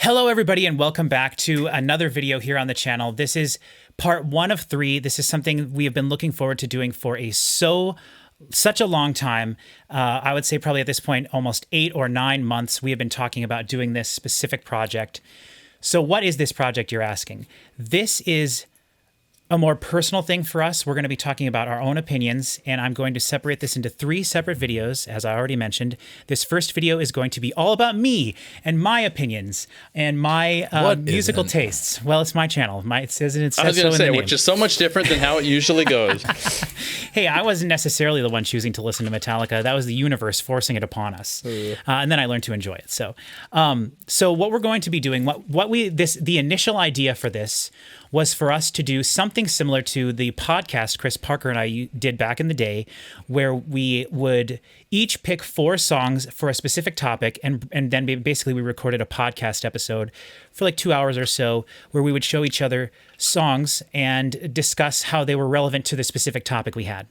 Hello, everybody, and welcome back to another video here on the channel. This is part 1 of 3. This is something we have been looking forward to doing for such a long time. I would say probably at this point, almost 8 or 9 months, we have been talking about doing this specific project. So what is this project, you're asking? This is a more personal thing for us. We're going to be talking about our own opinions, and I'm going to separate this into 3 separate videos, as I already mentioned. This first video is going to be all about me and my opinions and my musical tastes. Well, it's my channel. It says so in the name. Which is so much different than how it usually goes. Hey, I wasn't necessarily the one choosing to listen to Metallica. That was the universe forcing it upon us. And then I learned to enjoy it. So what we're going to be doing, the initial idea for this was for us to do something similar to the podcast Chris Parker and I did back in the day, where we would each pick 4 songs for a specific topic, and then basically we recorded a podcast episode for like 2 hours or so, where we would show each other songs and discuss how they were relevant to the specific topic we had.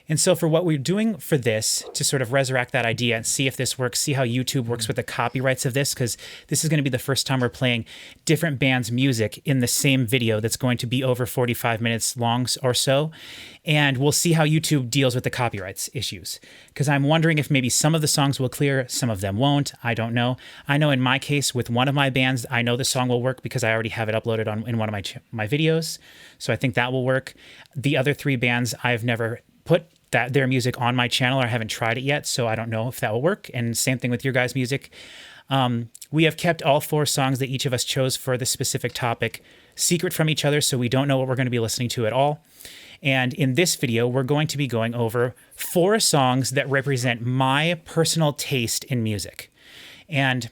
And so for what we're doing for this, to sort of resurrect that idea and see if this works, see how YouTube works with the copyrights of this, because this is going to be the first time we're playing different bands' music in the same video that's going to be over 45 minutes long or so. And we'll see how YouTube deals with the copyrights issues. Because I'm wondering if maybe some of the songs will clear, some of them won't. I don't know. I know in my case, with one of my bands, I know the song will work because I already have it uploaded in one of my videos. So I think that will work. The other 3 bands, I've never put their music on my channel, or I haven't tried it yet, so I don't know if that will work. And same thing with your guys' music. We have kept all 4 songs that each of us chose for this specific topic secret from each other, so we don't know what we're going to be listening to at all. And in this video, we're going to be going over 4 songs that represent my personal taste in music. And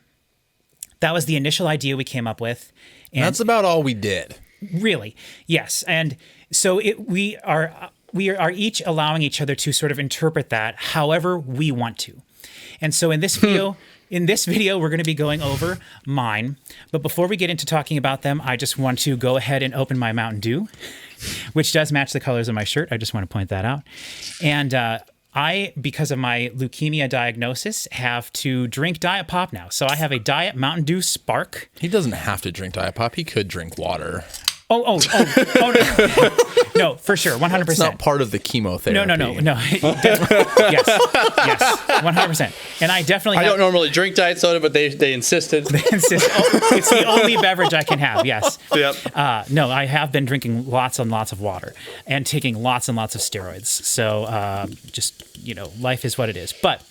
that was the initial idea we came up with. And that's about all we did. Really, yes. And so we are each allowing each other to sort of interpret that however we want to. And so in this video, we're going to be going over mine. But before we get into talking about them, I just want to go ahead and open my Mountain Dew, which does match the colors of my shirt. I just want to point that out. And I, because of my leukemia diagnosis, have to drink Diet Pop now. So I have a Diet Mountain Dew Spark. He doesn't have to drink Diet Pop. He could drink water. Oh, no. No, for sure, 100%. It's not part of the chemotherapy. No. Yes, 100%. And I definitely I don't normally drink diet soda, but they insisted. They insist. It's the only beverage I can have, yes. Yep. No, I have been drinking lots and lots of water and taking lots and lots of steroids. So life is what it is. But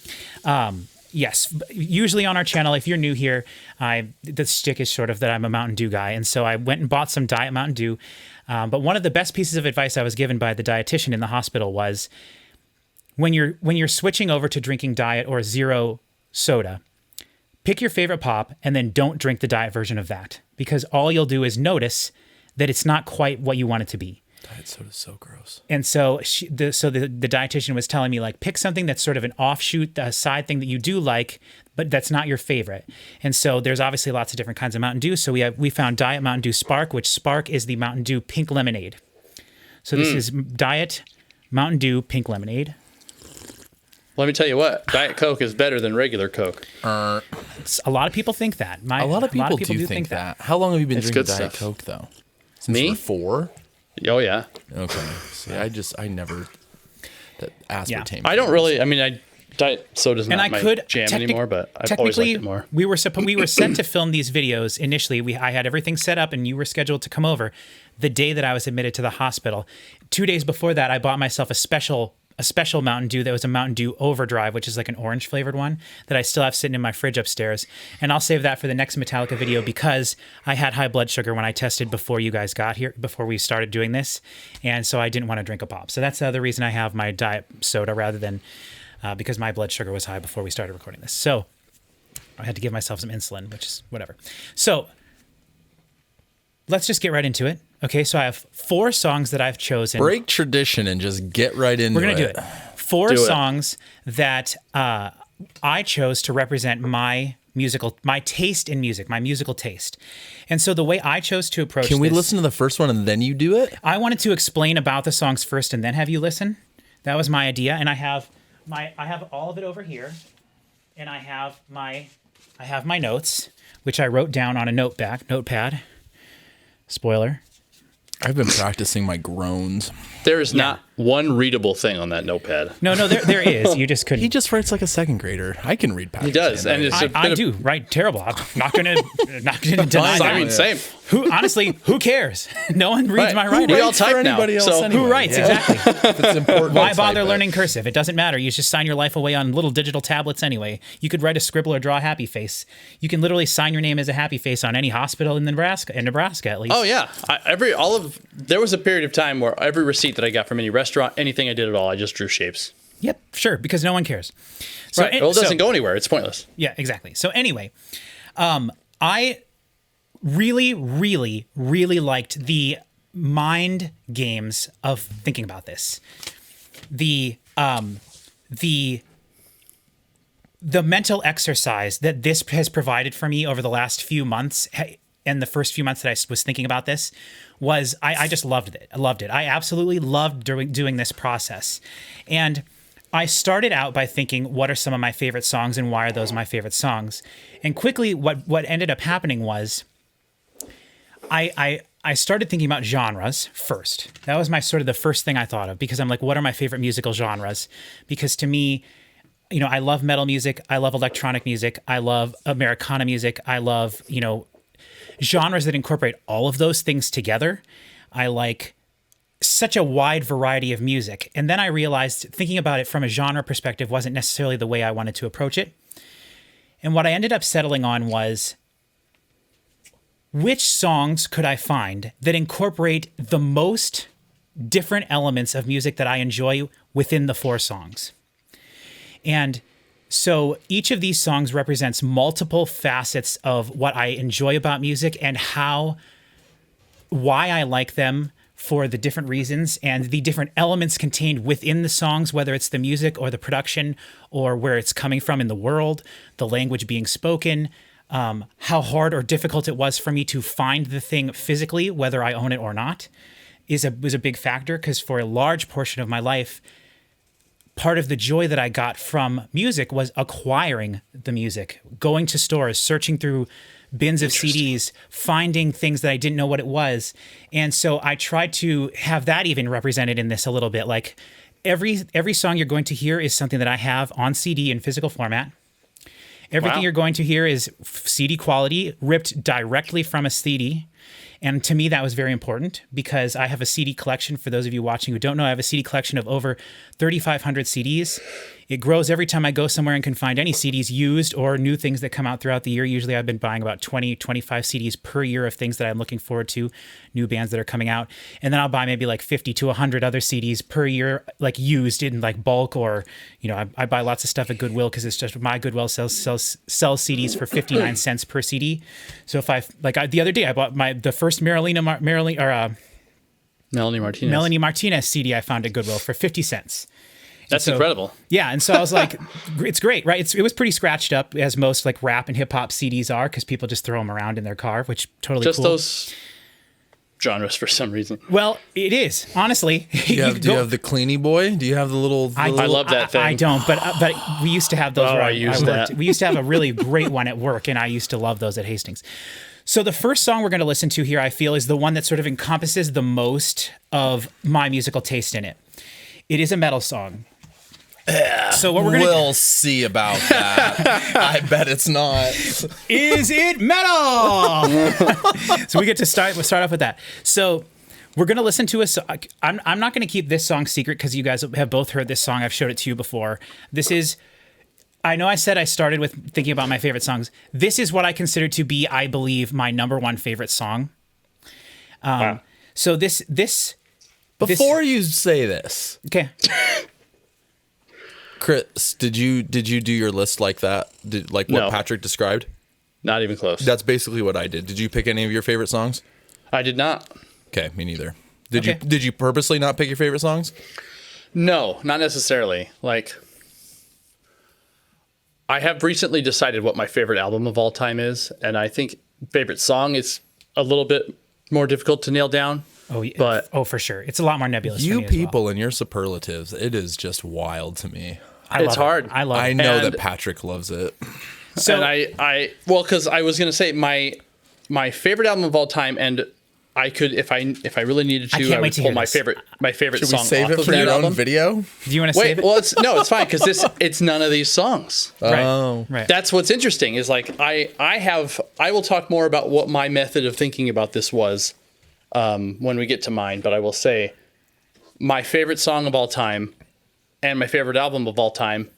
yes, usually on our channel, if you're new here, the shtick is sort of that I'm a Mountain Dew guy. And so I went and bought some Diet Mountain Dew. But one of the best pieces of advice I was given by the dietitian in the hospital was, when you're switching over to drinking diet or zero soda, pick your favorite pop and then don't drink the diet version of that. Because all you'll do is notice that it's not quite what you want it to be. Diet soda's so gross. And so the dietitian was telling me, like, pick something that's sort of an offshoot, a side thing that you do like, but that's not your favorite. And so there's obviously lots of different kinds of Mountain Dew. So we found Diet Mountain Dew Spark, which Spark is the Mountain Dew Pink Lemonade. So this is Diet Mountain Dew Pink Lemonade. Let me tell you what, Diet Coke is better than regular Coke. A lot of people think that. A lot of people do think that. How long have you been drinking Diet Coke, though? Since Me? we're 4? Oh, yeah. Okay. See, I never... That aspartame. I don't really... I mean, diet soda's not my jam anymore, but I've always liked it more. We were set to film these videos initially. I had everything set up, and you were scheduled to come over the day that I was admitted to the hospital. 2 days before that, I bought myself a special Mountain Dew that was a Mountain Dew Overdrive, which is like an orange flavored one that I still have sitting in my fridge upstairs. And I'll save that for the next Metallica video, because I had high blood sugar when I tested before you guys got here, before we started doing this. And so I didn't want to drink a pop. So that's the other reason I have my diet soda rather than because my blood sugar was high before we started recording this. So I had to give myself some insulin, which is whatever. So let's just get right into it. Okay, so I have 4 songs that I've chosen. Break tradition and just get right into it. We're going to do it. 4 songs that I chose to represent my taste in music, my musical taste. And so the way I chose to approach this... Can we listen to the first one and then you do it? I wanted to explain about the songs first and then have you listen. That was my idea. And I have all of it over here. And I have my I have my notes, which I wrote down on a notepad. Spoiler. I've been practicing my groans. There is not one readable thing on that notepad. No, there is. You just couldn't. He just writes like a second grader. I can read past. He does, and it's I do write terrible. I'm not gonna deny that. I mean, same. Who cares? No one reads my writing. We all type now. So who writes exactly? It's important. Why bother learning cursive? It doesn't matter. You just sign your life away on little digital tablets anyway. You could write a scribble or draw a happy face. You can literally sign your name as a happy face on any hospital in Nebraska at least. Oh yeah, there was a period of time where every receipt that I got from any restaurant, anything I did at all, I just drew shapes. Yep, sure, because no one cares. So, right. Well, it doesn't go anywhere. It's pointless. Yeah, exactly. So anyway, I really, really, really liked the mind games of thinking about this. The mental exercise that this has provided for me over the last few months and the first few months that I was thinking about this was I just loved it. I loved it. I absolutely loved doing this process. And I started out by thinking, what are some of my favorite songs and why are those my favorite songs? And quickly what ended up happening was I started thinking about genres first. That was my sort of the first thing I thought of, because I'm like, what are my favorite musical genres? Because to me, you know, I love metal music. I love electronic music. I love Americana music. I love, you know, genres that incorporate all of those things together. I like such a wide variety of music. And then I realized thinking about it from a genre perspective wasn't necessarily the way I wanted to approach it. And what I ended up settling on was, which songs could I find that incorporate the most different elements of music that I enjoy within the 4 songs? And so each of these songs represents multiple facets of what I enjoy about music and why I like them for the different reasons and the different elements contained within the songs, whether it's the music or the production or where it's coming from in the world, the language being spoken, how hard or difficult it was for me to find the thing physically, whether I own it or not, was a big factor, because for a large portion of my life, part of the joy that I got from music was acquiring the music, going to stores, searching through bins of CDs, finding things that I didn't know what it was. And so I tried to have that even represented in this a little bit. Like every song you're going to hear is something that I have on CD in physical format. Everything you're going to hear is CD quality, ripped directly from a CD. And to me, that was very important, because I have a CD collection. For those of you watching who don't know, I have a CD collection of over 3,500 CDs. It grows every time I go somewhere and can find any CDs used or new things that come out throughout the year. Usually I've been buying about 20, 25 CDs per year of things that I'm looking forward to, new bands that are coming out. And then I'll buy maybe like 50 to 100 other CDs per year, like used in like bulk, or, you know, I buy lots of stuff at Goodwill, because it's just my Goodwill sells CDs for 59 cents per CD. So if the other day I bought the first Melanie Martinez CD I found at Goodwill for 50 cents. That's incredible. Yeah, and so I was like, it's great, right? It was pretty scratched up, as most like rap and hip hop CDs are, because people just throw them around in their car, which totally just cool. Those genres for some reason. Well, it is, honestly. Do you have the Cleanie Boy? Do you have the little? I love that thing. I don't, but we used to have those. Oh, I used that. We used to have a really great one at work, and I used to love those at Hastings. So the first song we're going to listen to here, I feel, is the one that sort of encompasses the most of my musical taste in it. It is a metal song. So what we'll see about that. I bet it's not. Is it metal? So we get to start off with that. So we're going to listen to a song. I'm not going to keep this song secret, because you guys have both heard this song. I've showed it to you before. I know I said I started with thinking about my favorite songs. This is what I consider to be, I believe, my number one favorite song. Wow. So Before you say this, okay. Chris, did you do your list like that? What No. Patrick described? Not even close. That's basically what I did. Did you pick any of your favorite songs? I did not. Okay, me neither. Did you purposely not pick your favorite songs? No, not necessarily. Like, I have recently decided what my favorite album of all time is, and I think favorite song is a little bit more difficult to nail down. For sure. It's a lot more nebulous. You for me people and your superlatives, it is just wild to me. It's hard. I love it. I know that Patrick loves it. So and because I was gonna say my favorite album of all time, and I could if I really needed to, I would pull my favorite Should song we save off it of for that your own album. video? do you want to Wait, save it? well, it's fine because it's none of these songs. Oh. Right. That's what's interesting is like I will talk more about what my method of thinking about this was when we get to mine, but I will say my favorite song of all time and my favorite album of all time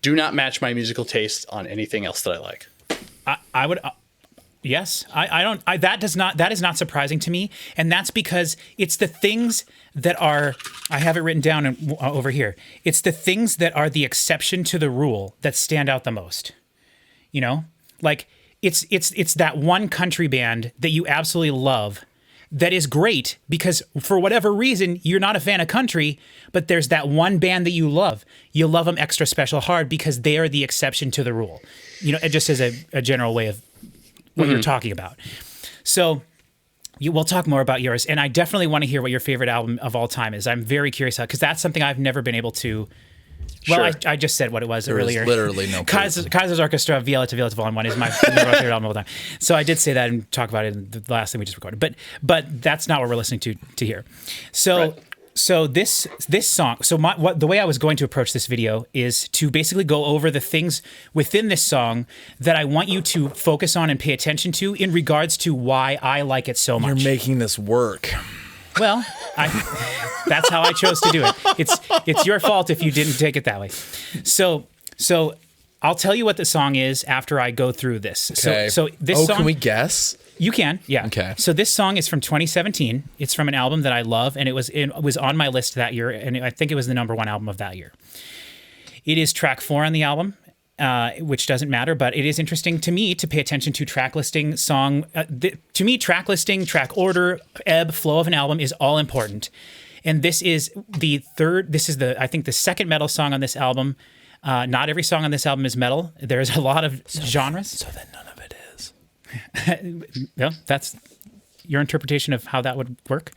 do not match my musical taste on anything else that I like. I would. Yes, I don't. That is not surprising to me, and that's because it's the things that are. I have it written down over here. It's the things that are the exception to the rule that stand out the most. You know, like it's that one country band that you absolutely love, that is great because for whatever reason you're not a fan of country, but there's that one band that you love. You love them extra special hard because they are the exception to the rule. You know, just as a general way of what you're talking about. So we'll talk more about yours. And I definitely want to hear what your favorite album of all time is. I'm very curious because that's something I've never been able to. Well, Sure. I just said what it was There earlier. is literally no Kaiser's Orchestra, Violetta Volume 1 is my favorite album of all time. So I did say that and talk about it in the last thing we just recorded. But that's not what we're listening to here. So. Right. So this song, the way I was going to approach this video is to basically go over the things within this song that I want you to focus on and pay attention to in regards to why I like it so much. You're making this work. Well, that's how I chose to do it. It's your fault if you didn't take it that way. So I'll tell you what the song is after I go through this. Okay. So this song. Can we guess? You can, yeah. Okay. So this song is from 2017. It's from an album that I love, and it was on my list that year, and I think it was the #1 album of that year. It is track 4 on the album, which doesn't matter, but it is interesting to me to pay attention to track listing, song. To me, track listing, track order, ebb, flow of an album is all important. And this is I think the second metal song on this album. Not every song on this album is metal. There's a lot of genres. So then none of it is. Yeah, that's your interpretation of how that would work.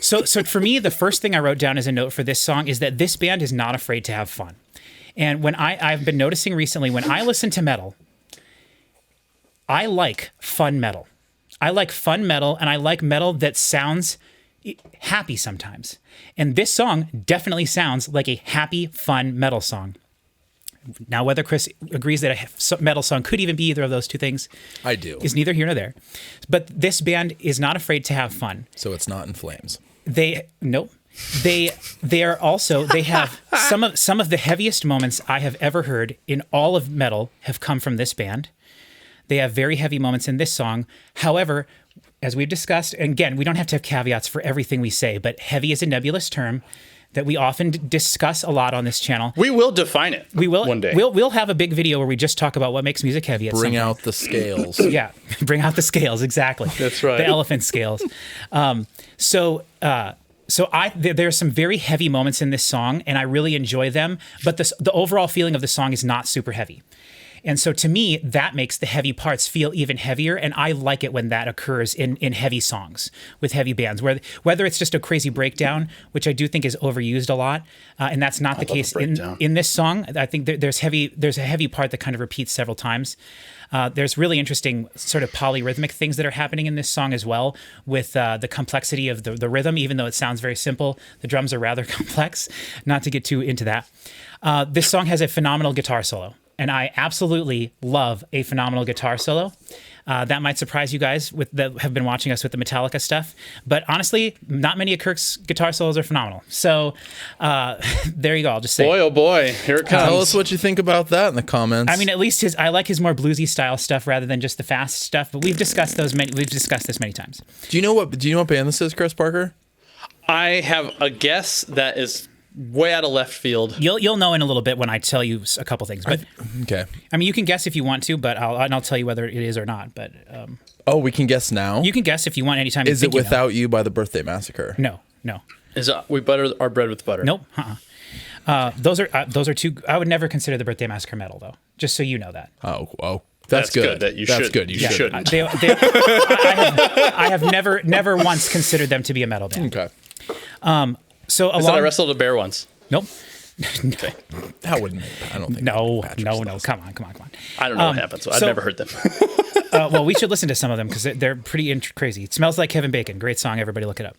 So for me, the first thing I wrote down as a note for this song is that this band is not afraid to have fun. And when I've been noticing recently, when I listen to metal, I like fun metal. I like fun metal, and I like metal that sounds happy sometimes. And this song definitely sounds like a happy, fun metal song. Now, whether Chris agrees that a metal song could even be either of those two things, I do. is neither here nor there. But this band is not afraid to have fun. So it's not In Flames. They have some of the heaviest moments I have ever heard in all of metal have come from this band. They have very heavy moments in this song. However, as we've discussed, and again, we don't have to have caveats for everything we say, but heavy is a nebulous term that we often discuss a lot on this channel. We will define it. We will one day. We'll have a big video where we just talk about what makes music heavy. Bring out the scales. Yeah, bring out the scales. Exactly. That's right. The elephant scales. So there's some very heavy moments in this song, and I really enjoy them. But the overall feeling of the song is not super heavy. And so to me, that makes the heavy parts feel even heavier. And I like it when that occurs in heavy songs with heavy bands, whether it's just a crazy breakdown, which I do think is overused a lot. And that's not the case in this song. I think there's a heavy part that kind of repeats several times. There's really interesting sort of polyrhythmic things that are happening in this song as well, with the complexity of the rhythm. Even though it sounds very simple, the drums are rather complex. Not to get too into that. This song has a phenomenal guitar solo. And I absolutely love a phenomenal guitar solo. That might surprise you guys that have been watching us with the Metallica stuff. But honestly, not many of Kirk's guitar solos are phenomenal. So there you go. I'll just say. Boy, oh boy, here it comes. Tell us what you think about that in the comments. I mean, at least I like his more bluesy style stuff rather than just the fast stuff. But we've discussed this many times. Do you know what band this is, Chris Parker? I have a guess that is way out of left field. You'll know in a little bit when I tell you a couple things. But Okay. I mean, you can guess if you want to, but I'll tell you whether it is or not. But We can guess now? you can guess if you want anytime. Is it you know. Without You by the Birthday Massacre? No. Is we butter our bread with butter? Nope. Those are two. I would never consider the Birthday Massacre metal, though. Just so you know that. Oh. That's good. That you That's should. good. You shouldn't. I have never once considered them to be a metal band. Okay. So I wrestled a bear once. Nope. Okay. That wouldn't make. I don't think. No. Come on. I don't know what happened, so I've never heard them. Well, we should listen to some of them because they're pretty crazy. It Smells Like Kevin Bacon. Great song. Everybody look it up.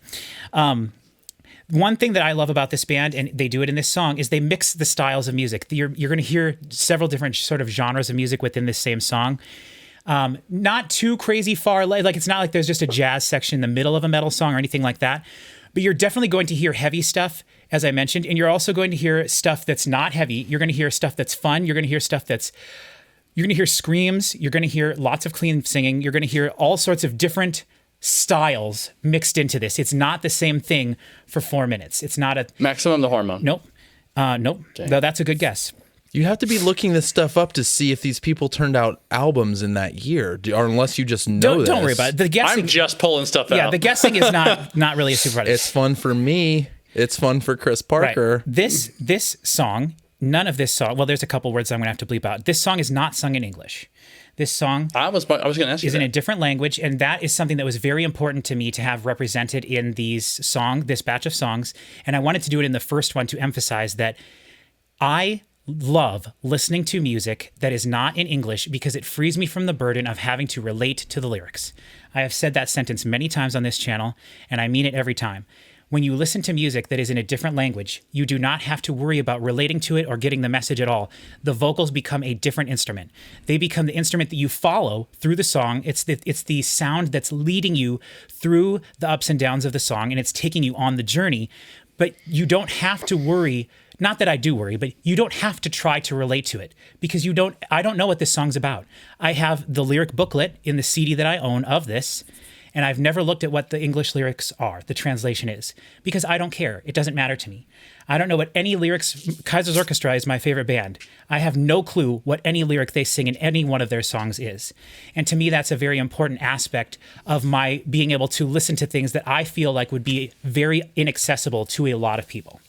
One thing that I love about this band, and they do it in this song, is they mix the styles of music. You're going to hear several different sort of genres of music within this same song. Not too crazy far. Like it's not like there's just a jazz section in the middle of a metal song or anything like that. But you're definitely going to hear heavy stuff, as I mentioned, and you're also going to hear stuff that's not heavy. You're going to hear stuff that's fun. You're going to hear stuff that's... You're going to hear screams. You're going to hear lots of clean singing. You're going to hear all sorts of different styles mixed into this. It's not the same thing for 4 minutes. It's not a... Maximum the Hormone. Nope. Nope. Okay. Though that's a good guess. You have to be looking this stuff up to see if these people turned out albums in that year, or unless you just know Don't worry about it. The guessing, I'm just pulling stuff out. Yeah, the guessing is not really a super hard. It's fun for me. It's fun for Chris Parker. Right. This song, none of this song, well, there's a couple words I'm going to have to bleep out. This song is not sung in English. This song I was going to ask you is in a different language, and that is something that was very important to me to have represented in this batch of songs. And I wanted to do it in the first one to emphasize that I love listening to music that is not in English because it frees me from the burden of having to relate to the lyrics. I have said that sentence many times on this channel, and I mean it every time. When you listen to music that is in a different language, you do not have to worry about relating to it or getting the message at all. The vocals become a different instrument. They become the instrument that you follow through the song. It's the sound that's leading you through the ups and downs of the song, and it's taking you on the journey. But you don't have to worry. Not that I do worry, but you don't have to try to relate to it because I don't know what this song's about. I have the lyric booklet in the CD that I own of this, and I've never looked at what the English lyrics are, the translation is, because I don't care. It doesn't matter to me. I don't know what any lyrics. Kaiser's Orchestra is my favorite band. I have no clue what any lyric they sing in any one of their songs is. And to me, that's a very important aspect of my being able to listen to things that I feel like would be very inaccessible to a lot of people.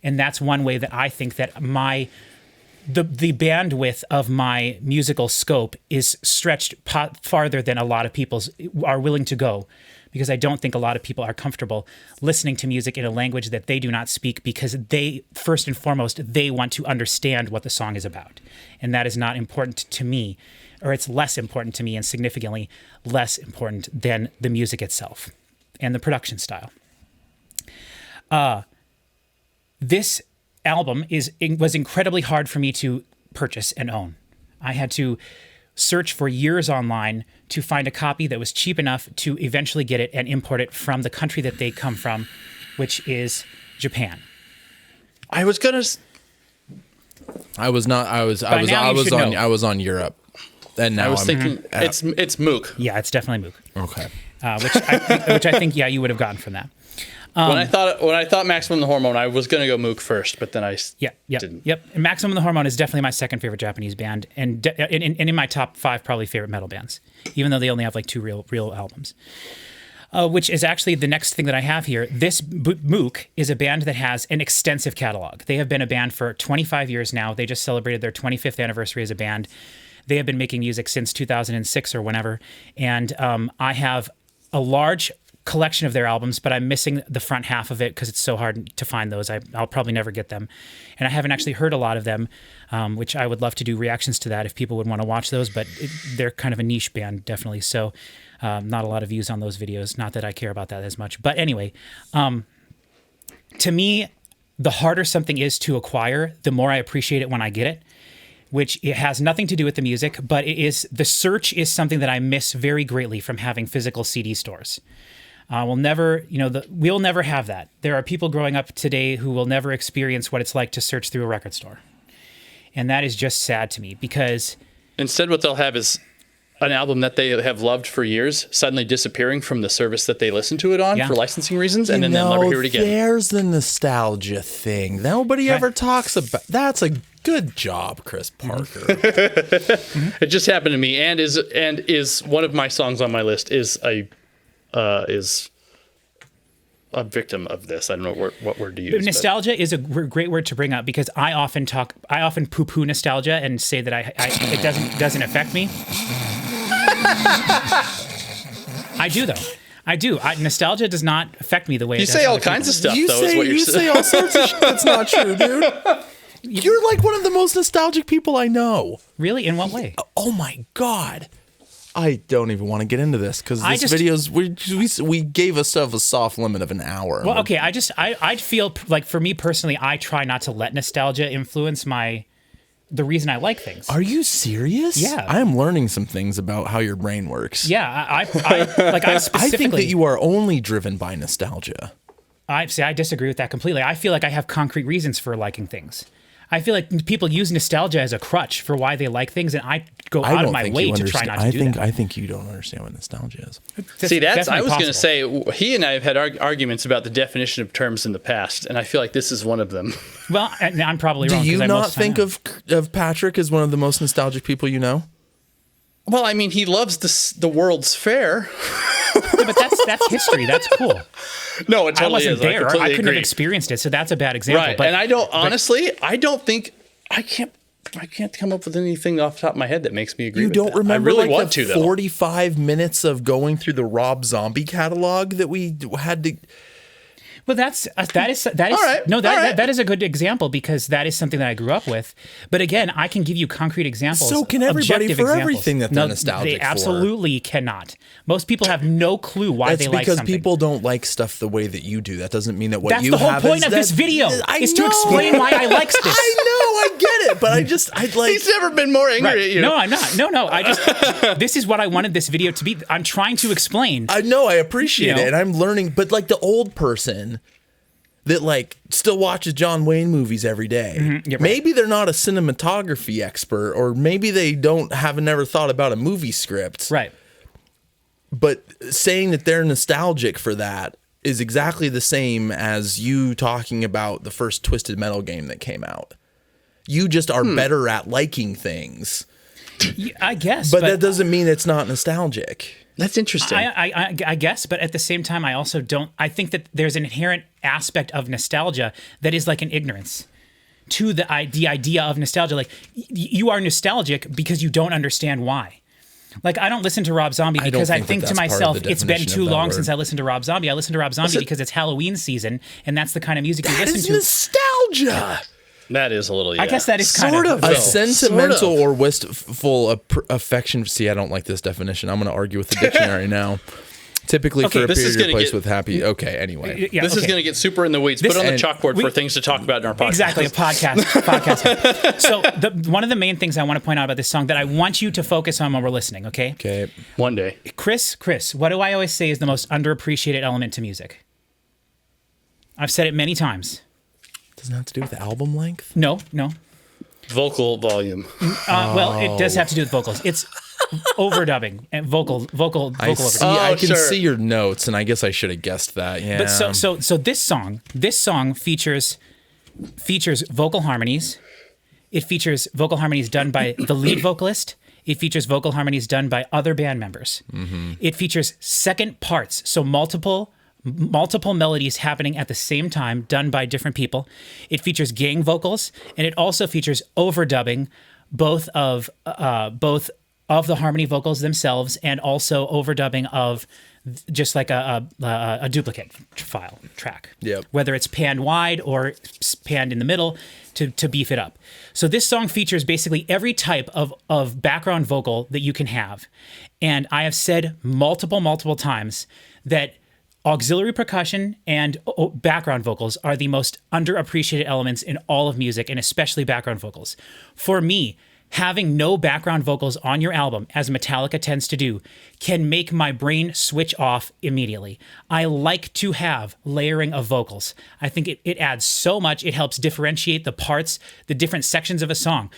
And that's one way that I think that the bandwidth of my musical scope is stretched farther than a lot of people are willing to go, because I don't think a lot of people are comfortable listening to music in a language that they do not speak, because they, first and foremost, they want to understand what the song is about. And that is not important to me, or it's less important to me and significantly less important than the music itself and the production style. This album was incredibly hard for me to purchase and own. I had to search for years online to find a copy that was cheap enough to eventually get it and import it from the country that they come from, which is Japan. I was on Europe. And now I was thinking it's Mook. Yeah, it's definitely Mook. Okay. Which I think you would have gotten from that. When I thought Maximum the Hormone, I was going to go Mook first, but then I didn't. Yep. And Maximum the Hormone is definitely my second favorite Japanese band, and in my top 5 probably favorite metal bands, even though they only have like 2 real albums. Which is actually the next thing that I have here. This Mook is a band that has an extensive catalog. They have been a band for 25 years now. They just celebrated their 25th anniversary as a band. They have been making music since 2006 or whenever, and I have a large collection of their albums, but I'm missing the front half of it because it's so hard to find those. I'll probably never get them. And I haven't actually heard a lot of them, which I would love to do reactions to that if people would want to watch those, but they're kind of a niche band, definitely. So not a lot of views on those videos. Not that I care about that as much. But anyway, to me, the harder something is to acquire, the more I appreciate it when I get it, which it has nothing to do with the music, but the search is something that I miss very greatly from having physical CD stores. We'll never have that. There are people growing up today who will never experience what it's like to search through a record store. And that is just sad to me, because instead what they'll have is an album that they have loved for years suddenly disappearing from the service that they listen to it on for licensing reasons, and then they'll never hear it again. There's the nostalgia thing. Nobody ever talks about. That's a good job, Chris Parker. It just happened to me, and is one of my songs on my list is a victim of this. I don't know what word to use. Nostalgia is a great word to bring up, because I often poo-poo nostalgia and say that it doesn't affect me. I do, though. I do. Nostalgia does not affect me the way You it does say all other kinds people. of stuff, You though, is say what you're you saying. say all sorts of shit that's not true, dude. You're like one of the most nostalgic people I know. Really? In what way? Oh my god. I don't even want to get into this because I this just- video's we gave ourselves a soft limit of an hour. Well, okay. I feel like for me personally, I try not to let nostalgia influence the reason I like things. Are you serious? Yeah. I am learning some things about how your brain works. Yeah, I specifically. I think that you are only driven by nostalgia. I disagree with that completely. I feel like I have concrete reasons for liking things. I feel like people use nostalgia as a crutch for why they like things, and I go out of my way to try not to do that. I think you don't understand what nostalgia is. See, that's I definitely was going to possible. say, he and I have had arguments about the definition of terms in the past, and I feel like this is one of them. Well, and I'm probably Do wrong. you 'cause I not most of the think time of Patrick as one of the most nostalgic people you know? Well, I mean, he loves the World's Fair. am. Yeah, but that's history. That's cool. No, it I totally wasn't is. there. I completely couldn't have agree. experienced it, so that's a bad example. Right, But, and I don't honestly. I don't think I can't come up with anything off the top of my head that makes me agree. You with don't that. remember I really like want the to though. 45 minutes of going through the Rob Zombie catalog that we had to. Well, that is All right, no, all right. that is a good example because that is something that I grew up with. But again, I can give you concrete examples. So can everybody objective for examples. everything that they're No, nostalgic they for. absolutely cannot. Most people have no clue why That's they like because something. people don't like stuff the way that you do. That doesn't mean that what That's you the whole have point is of this that- video I is to know. explain why I like this. I know, I get it, but I'd like. He's never been more angry at you. No, I'm not. No. I just this is what I wanted this video to be. I'm trying to explain. I know, I appreciate You know? it, and I'm learning. But like the old person that like still watches John Wayne movies every day, yeah, right. maybe they're not a cinematography expert, or maybe they haven't never thought about a movie script. Right. But saying that they're nostalgic for that is exactly the same as you talking about the first Twisted Metal game that came out. You just are better at liking things. I guess. But that doesn't mean it's not nostalgic. That's interesting. I guess, but at the same time, I also don't. I think that there's an inherent aspect of nostalgia that is like an ignorance to the idea of nostalgia. Like you are nostalgic because you don't understand why. Like I don't listen to Rob Zombie because I think to myself, it's been too long since I listened to Rob Zombie. I listen to Rob Zombie because it's Halloween season, and that's the kind of music you That listen is to. nostalgia. That is a little. Yeah. I guess that is kind Sort of of. A though. sentimental Sort of. or wistful affection. See, I don't like this definition. I'm going to argue with the dictionary now. Typically Okay, for a this is period or gonna place get- with happy. Okay, anyway. Yeah, This is okay. going to get super in the weeds. Put it on the and chalkboard for things to talk about in our podcast. Exactly, a podcast. So one of the main things I want to point out about this song that I want you to focus on when we're listening, okay? Okay. One day. Chris, what do I always say is the most underappreciated element to music? I've said it many times. Doesn't have to do with the album length. No. Vocal volume. Well, it does have to do with vocals. It's overdubbing and vocal I overdub. see. I can sure. see your notes, and I guess I should have guessed that. Yeah. But so this song features vocal harmonies. It features vocal harmonies done by the lead vocalist. It features vocal harmonies done by other band members. Mm-hmm. It features second parts, so multiple melodies happening at the same time, done by different people. It features gang vocals, and it also features overdubbing, both of the harmony vocals themselves, and also overdubbing of just like a duplicate file track. Yep. Whether it's panned wide or panned in the middle to beef it up. So this song features basically every type of background vocal that you can have. And I have said multiple times that auxiliary percussion and background vocals are the most underappreciated elements in all of music, and especially background vocals. For me, having no background vocals on your album, as Metallica tends to do, can make my brain switch off immediately. I like to have layering of vocals. I think it adds so much. It helps differentiate the parts, the different sections of a song.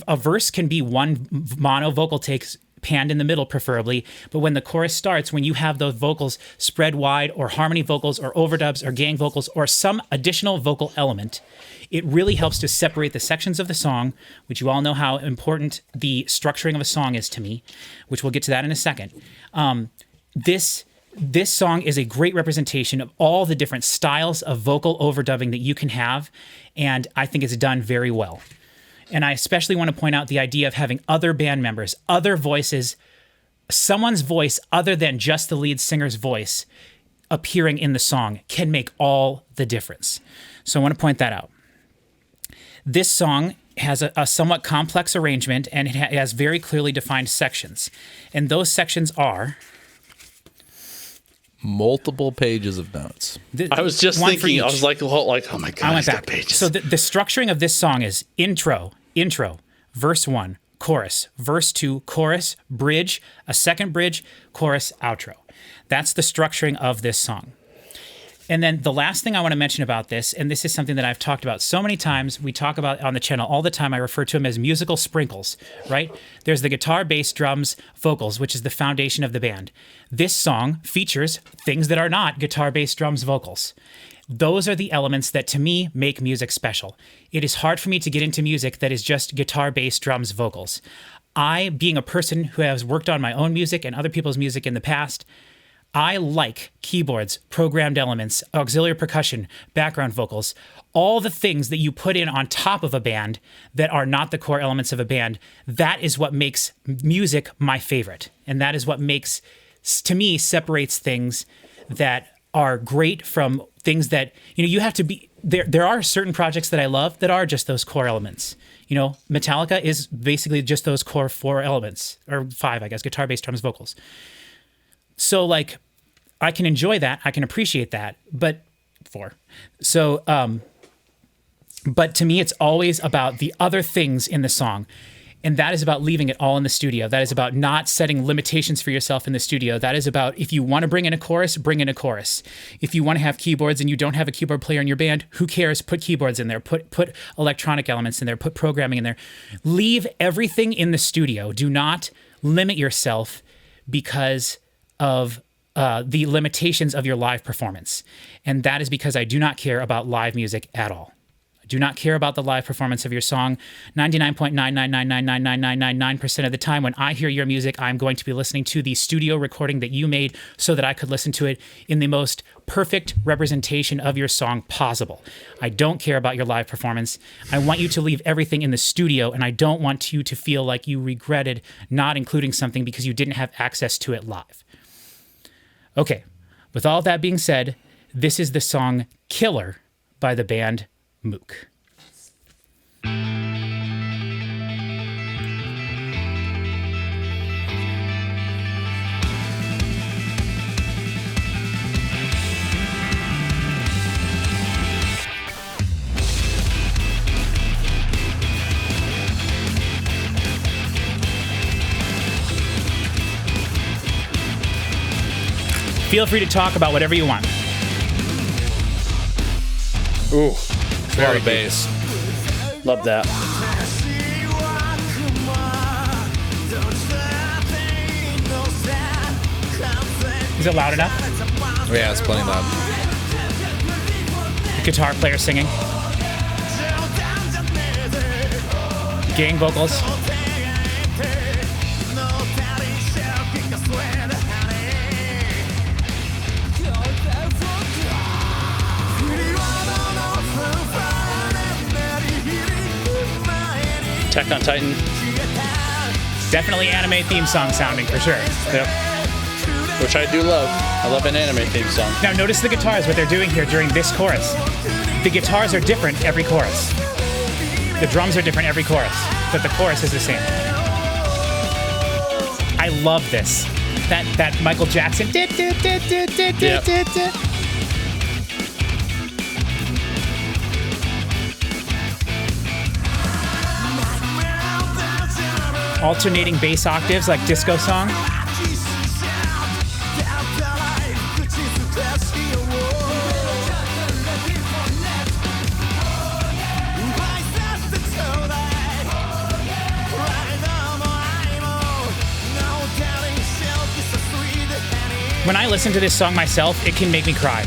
A verse can be one mono vocal takes panned in the middle preferably, but when the chorus starts, when you have those vocals spread wide, or harmony vocals or overdubs or gang vocals or some additional vocal element, it really helps to separate the sections of the song, which you all know how important the structuring of a song is to me, which we'll get to that in a second. This song is a great representation of all the different styles of vocal overdubbing that you can have, and I think it's done very well. And I especially want to point out the idea of having other band members, other voices someone's voice other than just the lead singer's voice appearing in the song can make all the difference. So I want to point that out. This song has a somewhat complex arrangement, and it has very clearly defined sections. And those sections are... multiple pages of notes. I was just thinking, I was like, oh my God, I went he's got back. pages. So the structuring of this song is intro, verse 1, chorus, verse 2, chorus, bridge, a second bridge, chorus, outro. That's the structuring of this song. And then the last thing I want to mention about this, and this is something that I've talked about so many times, we talk about on the channel all the time, I refer to them as musical sprinkles, right? There's the guitar, bass, drums, vocals, which is the foundation of the band. This song features things that are not guitar, bass, drums, vocals. Those are the elements that, to me, make music special. It is hard for me to get into music that is just guitar, bass, drums, vocals. I, being a person who has worked on my own music and other people's music in the past, I like keyboards, programmed elements, auxiliary percussion, background vocals, all the things that you put in on top of a band that are not the core elements of a band. That is what makes music my favorite. And that is what makes, to me, separates things that are great from things that, you have to be, there are certain projects that I love that are just those core elements. Metallica is basically just those core 4 elements, or 5, I guess, guitar, bass, drums, vocals. So, I can enjoy that. I can appreciate that. But 4. So, but to me, it's always about the other things in the song. And that is about leaving it all in the studio. That is about not setting limitations for yourself in the studio. That is about, if you want to bring in a chorus, bring in a chorus. If you want to have keyboards and you don't have a keyboard player in your band, who cares? Put keyboards in there. Put electronic elements in there. Put programming in there. Leave everything in the studio. Do not limit yourself because of the limitations of your live performance. And that is because I do not care about live music at all. I do not care about the live performance of your song. 99.999999999% of the time when I hear your music, I'm going to be listening to the studio recording that you made so that I could listen to it in the most perfect representation of your song possible. I don't care about your live performance. I want you to leave everything in the studio, and I don't want you to feel like you regretted not including something because you didn't have access to it live. Okay, with all that being said, this is the song Killer by the band Mook. Feel free to talk about whatever you want. Ooh, A lot of bass. love that. Is it loud enough? Yeah, it's plenty loud. The guitar player singing. Gang vocals. Attack on Titan. Definitely anime theme song sounding for sure. Yep. Which I do love. I love an anime theme song. Now notice the guitars, what they're doing here during this chorus. The guitars are different every chorus. The drums are different every chorus, but the chorus is the same. I love this. That Michael Jackson. Yep. Alternating bass octaves like disco song. When I listen to this song myself, it can make me cry.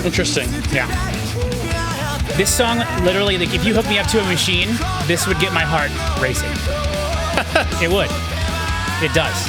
Interesting. Yeah. This song, literally, like, if you hook me up to a machine, this would get my heart racing. It would. It does.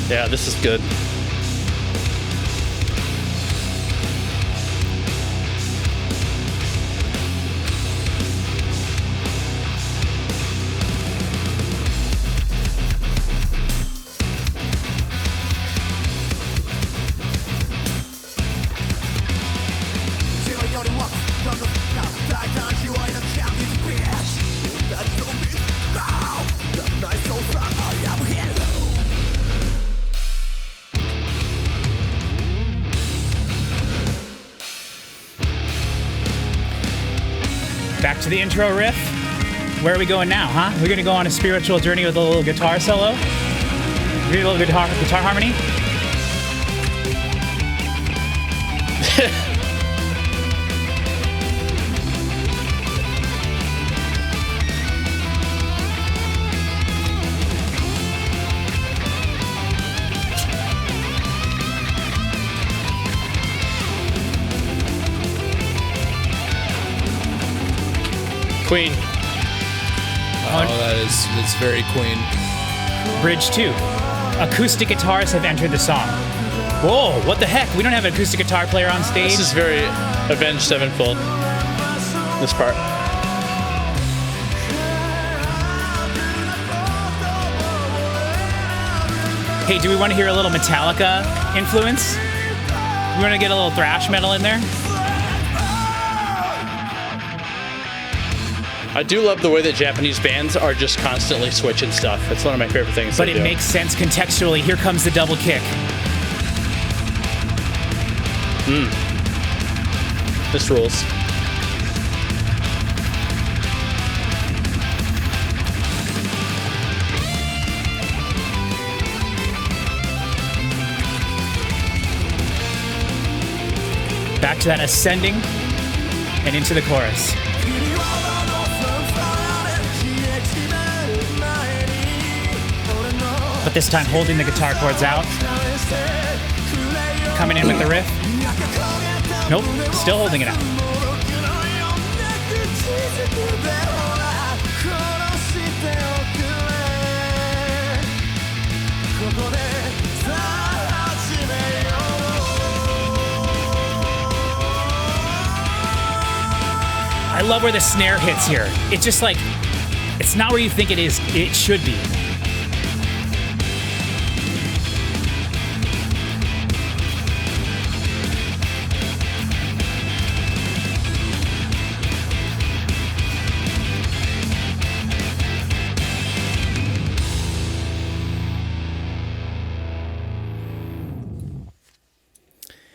Yeah, this is good. Back to the intro riff. Where are we going now, huh? We're gonna go on a spiritual journey with a little guitar solo. We're gonna do a little guitar harmony. Queen. Oh, it's very Queen. Bridge 2. Acoustic guitars have entered the song. Whoa, what the heck? We don't have an acoustic guitar player on stage. This is very Avenged Sevenfold. This part. Hey, do we want to hear a little Metallica influence? We want to get a little thrash metal in there? I do love the way that Japanese bands are just constantly switching stuff. It's one of my favorite things. But they it do. makes sense contextually. Here comes the double kick. This rules. Back to that ascending and into the chorus. But this time holding the guitar chords out. Coming in with the riff. Nope, still holding it out. I love where the snare hits here. It's just like, it's not where you think it is. It should be.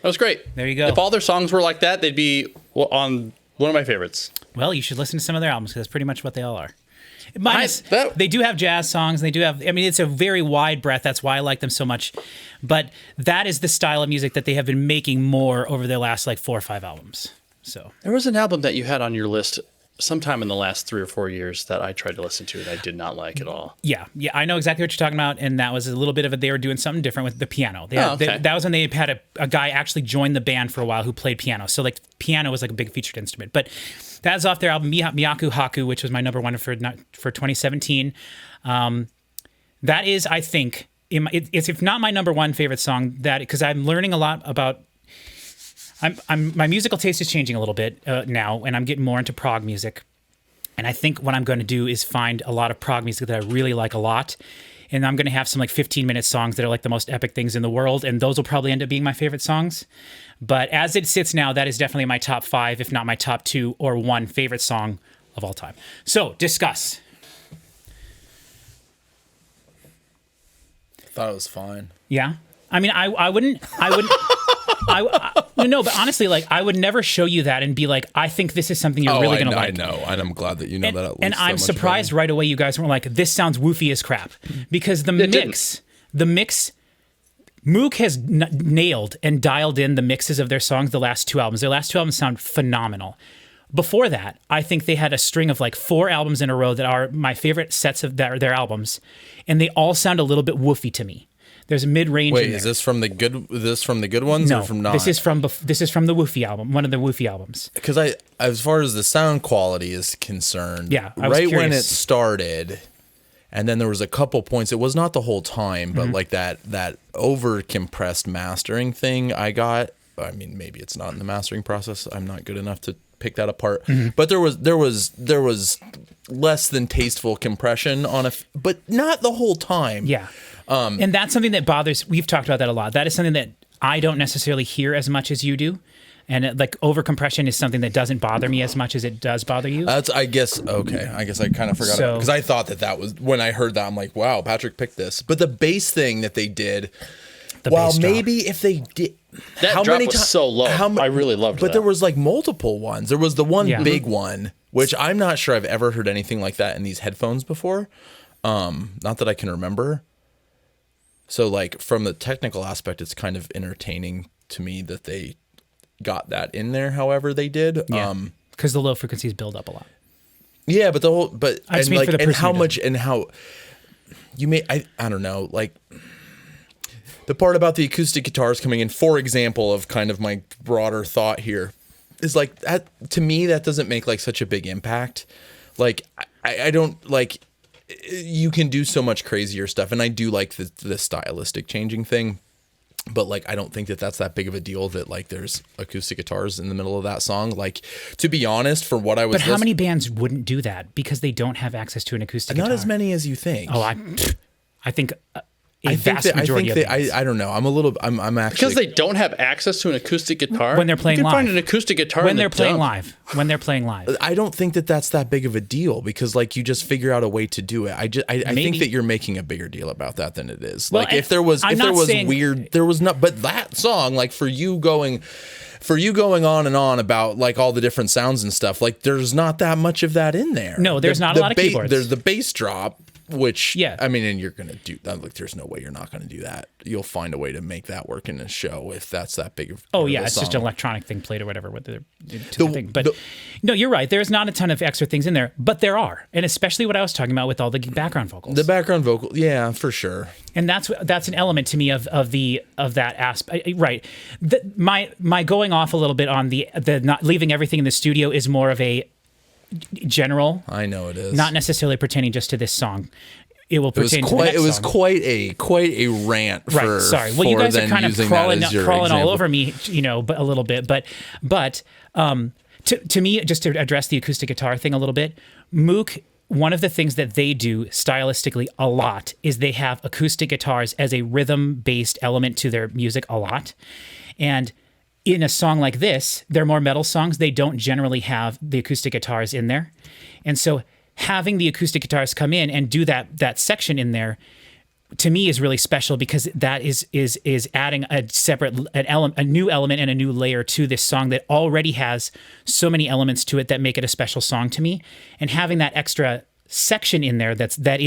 That was great. There you go. If all their songs were like that, they'd be on one of my favorites. Well, you should listen to some of their albums because that's pretty much what they all are. They do have jazz songs. And they do have, I mean, it's a very wide breadth. That's why I like them so much. But that is the style of music that they have been making more over their last like 4 or 5 albums. So There was an album that you had on your list sometime in the last 3 or 4 years that I tried to listen to and I did not like at all. yeah, I know exactly what you're talking about. And that was a little bit of they were doing something different with the piano. Okay. That was when they had a guy actually join the band for a while who played piano. So like piano was like a big featured instrument. But that's off their album Miyaku Haku, which was my number one for 2017. That is, I think, it's if not my number one favorite song, that because I'm learning a lot about. My musical taste is changing a little bit now, and I'm getting more into prog music. And I think what I'm going to do is find a lot of prog music that I really like a lot. And I'm going to have some like 15-minute songs that are like the most epic things in the world. And those will probably end up being my favorite songs. But as it sits now, that is definitely my top 5, if not my top 2 or 1 favorite song of all time. So, discuss. I thought it was fine. Yeah? I mean, I wouldn't... no, but honestly, like I would never show you that and be like, I think this is something you're really going to like. I know, and I'm glad that you know that. At least and I'm so much surprised right away you guys weren't like, this sounds woofy as crap, because the mix, Moog has nailed and dialed in the mixes of their songs the last 2 albums. Their last 2 albums sound phenomenal. Before that, I think they had a string of like 4 albums in a row that are my favorite sets of their albums, and they all sound a little bit woofy to me. There's a mid-range. Wait, in there. is this from the good? Is this from the good ones No, or from not? this is from the Woofy album, one of the Woofy albums. Because as far as the sound quality is concerned, Yeah, I was right when it curious. started, And then there was a couple points. It was not the whole time, but like that over compressed mastering thing I got. I mean, maybe it's not in the mastering process. I'm not good enough to pick that apart. But there was less than tasteful compression on but not the whole time. Yeah. And that's something that bothers. We've talked about that a lot. That is something that I don't necessarily hear as much as you do. And like over compression is something that doesn't bother me as much as it does bother you. I guess I kind of forgot because I thought that was when I heard that I'm like, wow, Patrick picked this. But the bass thing that they did, maybe if they did that drop was so low. I really loved it. But there was like multiple ones. There was the one big one, which I'm not sure I've ever heard anything like that in these headphones before. Not that I can remember. So like from the technical aspect, it's kind of entertaining to me that they got that in there however they did. Because the low frequencies build up a lot. Yeah, but how much and how you may I don't know, like the part about the acoustic guitars coming in, for example, of kind of my broader thought here is like that to me that doesn't make like such a big impact. Like I don't like you can do so much crazier stuff, and I do like the stylistic changing thing. But like, I don't think that's that big of a deal that like there's acoustic guitars in the middle of that song. Like, to be honest, for what I was, but how many bands wouldn't do that because they don't have access to an acoustic guitar? Not as many as you think. Oh, I think a vast majority of bands. I don't know. I'm actually because they don't have access to an acoustic guitar when they're playing you can live. Find an acoustic guitar when they're playing live. When they're playing live, I don't think that's that big of a deal because like you just figure out a way to do it. I think that you're making a bigger deal about that than it is. Well, like if there was weird, there was not. But that song, like for you going on and on about like all the different sounds and stuff, like there's not that much of that in there. No, there's not a lot of keyboards. There's the bass drop. Which, I mean, and you're going to do that. Like, there's no way you're not going to do that. You'll find a way to make that work in a show if that's that big of it's just an electronic thing played or whatever. But no, you're right. There's not a ton of extra things in there, but there are. And especially what I was talking about with all the background vocals. The background vocal, yeah, for sure. And that's an element to me of that aspect. Right. My going off a little bit on the not leaving everything in the studio is more of a general. I know it is. Not necessarily pertaining just to this song. It will pertain to the next song. It was quite a rant for right, sorry. Well, you guys are kind of crawling all over me, but a little bit. But to me, just to address the acoustic guitar thing a little bit, Mook, one of the things that they do stylistically a lot is they have acoustic guitars as a rhythm-based element to their music a lot. And in a song like this, they're more metal songs. They don't generally have the acoustic guitars in there. And so having the acoustic guitars come in and do that section in there, to me, is really special because that is adding a new element and a new layer to this song that already has so many elements to it that make it a special song to me. And having that extra section in there that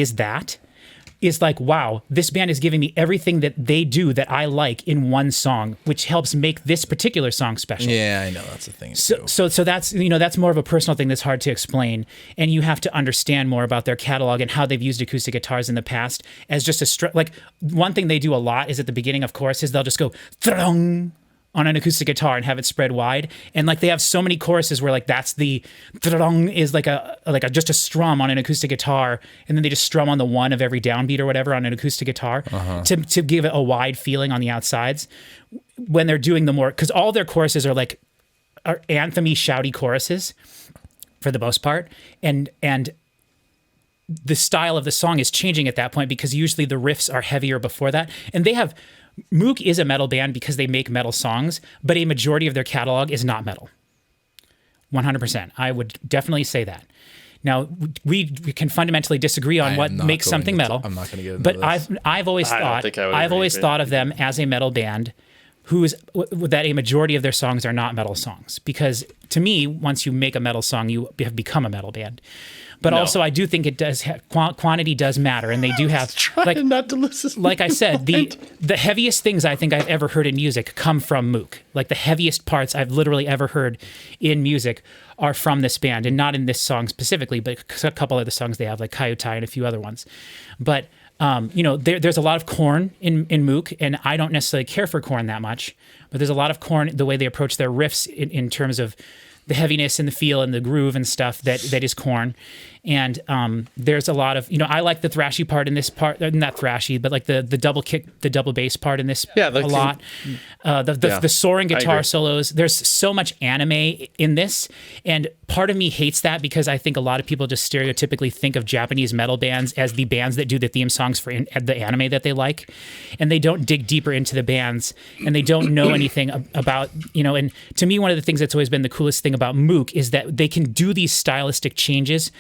is like, wow, this band is giving me everything that they do that I like in one song, which helps make this particular song special. Yeah, I know that's the thing. So that's that's more of a personal thing that's hard to explain, and you have to understand more about their catalog and how they've used acoustic guitars in the past as just like one thing they do a lot is at the beginning of choruses they'll just go throng on an acoustic guitar and have it spread wide, and like they have so many choruses where like that's the throng is like a just a strum on an acoustic guitar, and then they just strum on the one of every downbeat or whatever on an acoustic guitar to give it a wide feeling on the outsides when they're doing the more, because all their choruses are anthemy shouty choruses for the most part, and the style of the song is changing at that point because usually the riffs are heavier before that, and they have. Mook is a metal band because they make metal songs, but a majority of their catalog is not metal. 100%. I would definitely say that. Now, we can fundamentally disagree on what makes something metal. I'm not going to get into this. But I've always thought of them as a metal band that a majority of their songs are not metal songs. Because to me, once you make a metal song, you have become a metal band. But also, I do think it does quantity does matter, and they do have not to listen. Like I said, the heaviest things I think I've ever heard in music come from Mook. Like the heaviest parts I've literally ever heard in music are from this band, and not in this song specifically, but a couple of the songs they have, like Coyote and a few other ones. But there's a lot of Korn in Mook, and I don't necessarily care for Korn that much, but there's a lot of Korn, the way they approach their riffs in terms of the heaviness and the feel and the groove and stuff that is Korn. And there's a lot of, I like the thrashy part in this part, not thrashy, but like the double kick, the double bass part in this a lot. The soaring guitar solos. There's so much anime in this, and part of me hates that because I think a lot of people just stereotypically think of Japanese metal bands as the bands that do the theme songs for the anime that they like, and they don't dig deeper into the bands, and they don't know anything about, and to me, one of the things that's always been the coolest thing about Mook is that they can do these stylistic changes,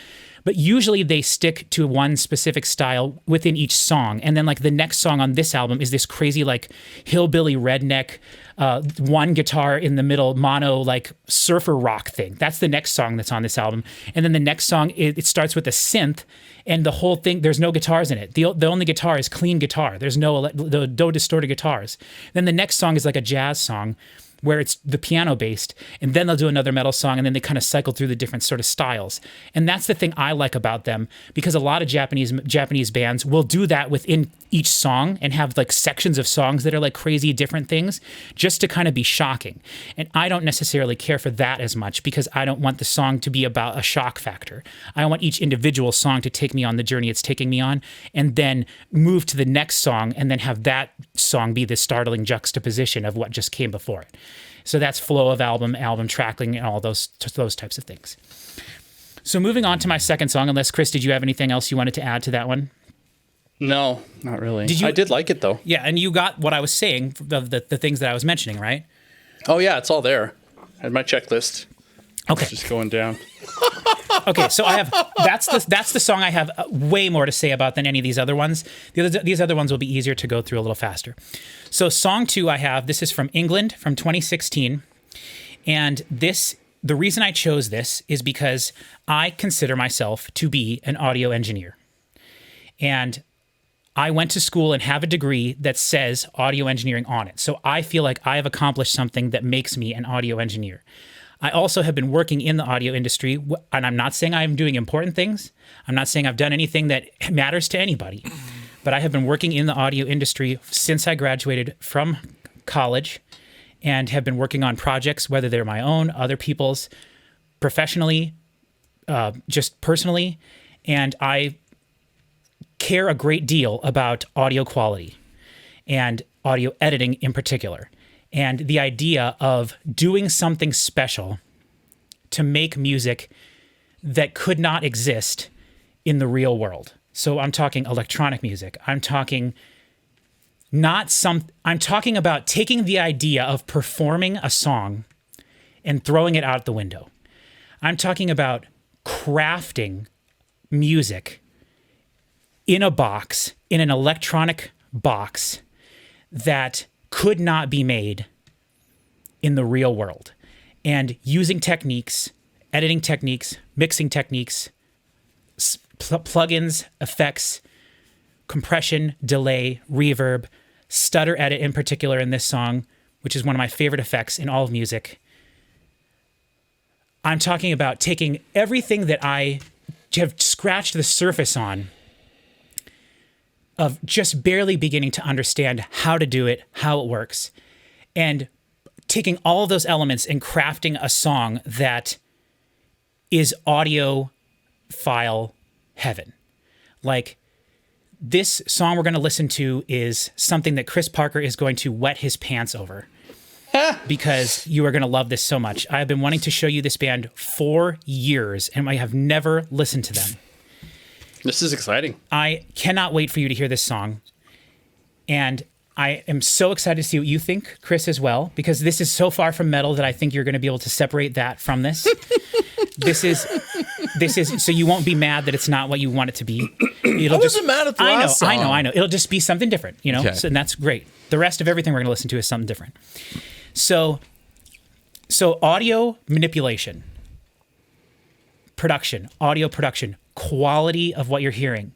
but usually they stick to one specific style within each song. And then like the next song on this album is this crazy like hillbilly redneck, one guitar in the middle, mono like surfer rock thing. That's the next song that's on this album. And then the next song, it starts with a synth, and the whole thing, there's no guitars in it. The only guitar is clean guitar. There's no distorted guitars. Then the next song is like a jazz song, where it's the piano based, and then they'll do another metal song, and then they kind of cycle through the different sort of styles. And that's the thing I like about them, because a lot of Japanese bands will do that within each song and have like sections of songs that are like crazy different things just to kind of be shocking. And I don't necessarily care for that as much, because I don't want the song to be about a shock factor. I want each individual song to take me on the journey it's taking me on, and then move to the next song, and then have that song be the startling juxtaposition of what just came before it. So that's flow of album tracking, and all those types of things. So moving on to my second song, unless Chris, did you have anything else you wanted to add to that one? No, not really. I did like it though. Yeah, and you got what I was saying, the things that I was mentioning, right? Oh yeah, it's all there. I had my checklist. Okay. Just going down. Okay, so I have that's the song I have way more to say about than any of these other ones. These other ones will be easier to go through a little faster. So song 2 I have, this is from England from 2016. And the reason I chose this is because I consider myself to be an audio engineer. And I went to school and have a degree that says audio engineering on it. So I feel like I have accomplished something that makes me an audio engineer. I also have been working in the audio industry, and I'm not saying I'm doing important things. I'm not saying I've done anything that matters to anybody, but I have been working in the audio industry since I graduated from college, and have been working on projects, whether they're my own, other people's, professionally, just personally, and I care a great deal about audio quality and audio editing in particular. And the idea of doing something special to make music that could not exist in the real world. So I'm talking electronic music. I'm talking about taking the idea of performing a song and throwing it out the window. I'm talking about crafting music in a box, in an electronic box that could not be made in the real world, and using techniques, editing techniques, mixing techniques, plugins, effects, compression, delay, reverb, stutter edit in particular in this song, which is one of my favorite effects in all of music. I'm talking about taking everything that I have scratched the surface on, of just barely beginning to understand how to do it, how it works, and taking all of those elements and crafting a song that is audio file heaven. Like, this song we're going to listen to is something that Chris Parker is going to wet his pants over because you are going to love this so much. I have been wanting to show you this band for years, and I have never listened to them. This is exciting. I cannot wait for you to hear this song. And I am so excited to see what you think, Chris, as well, because this is so far from metal that I think you're going to be able to separate that from this. This is so you won't be mad that it's not what you want it to be. I wasn't mad at the last song. I know. It'll just be something different, Okay. So, and that's great. The rest of everything we're going to listen to is something different. So audio manipulation, production, audio production, quality of what you're hearing,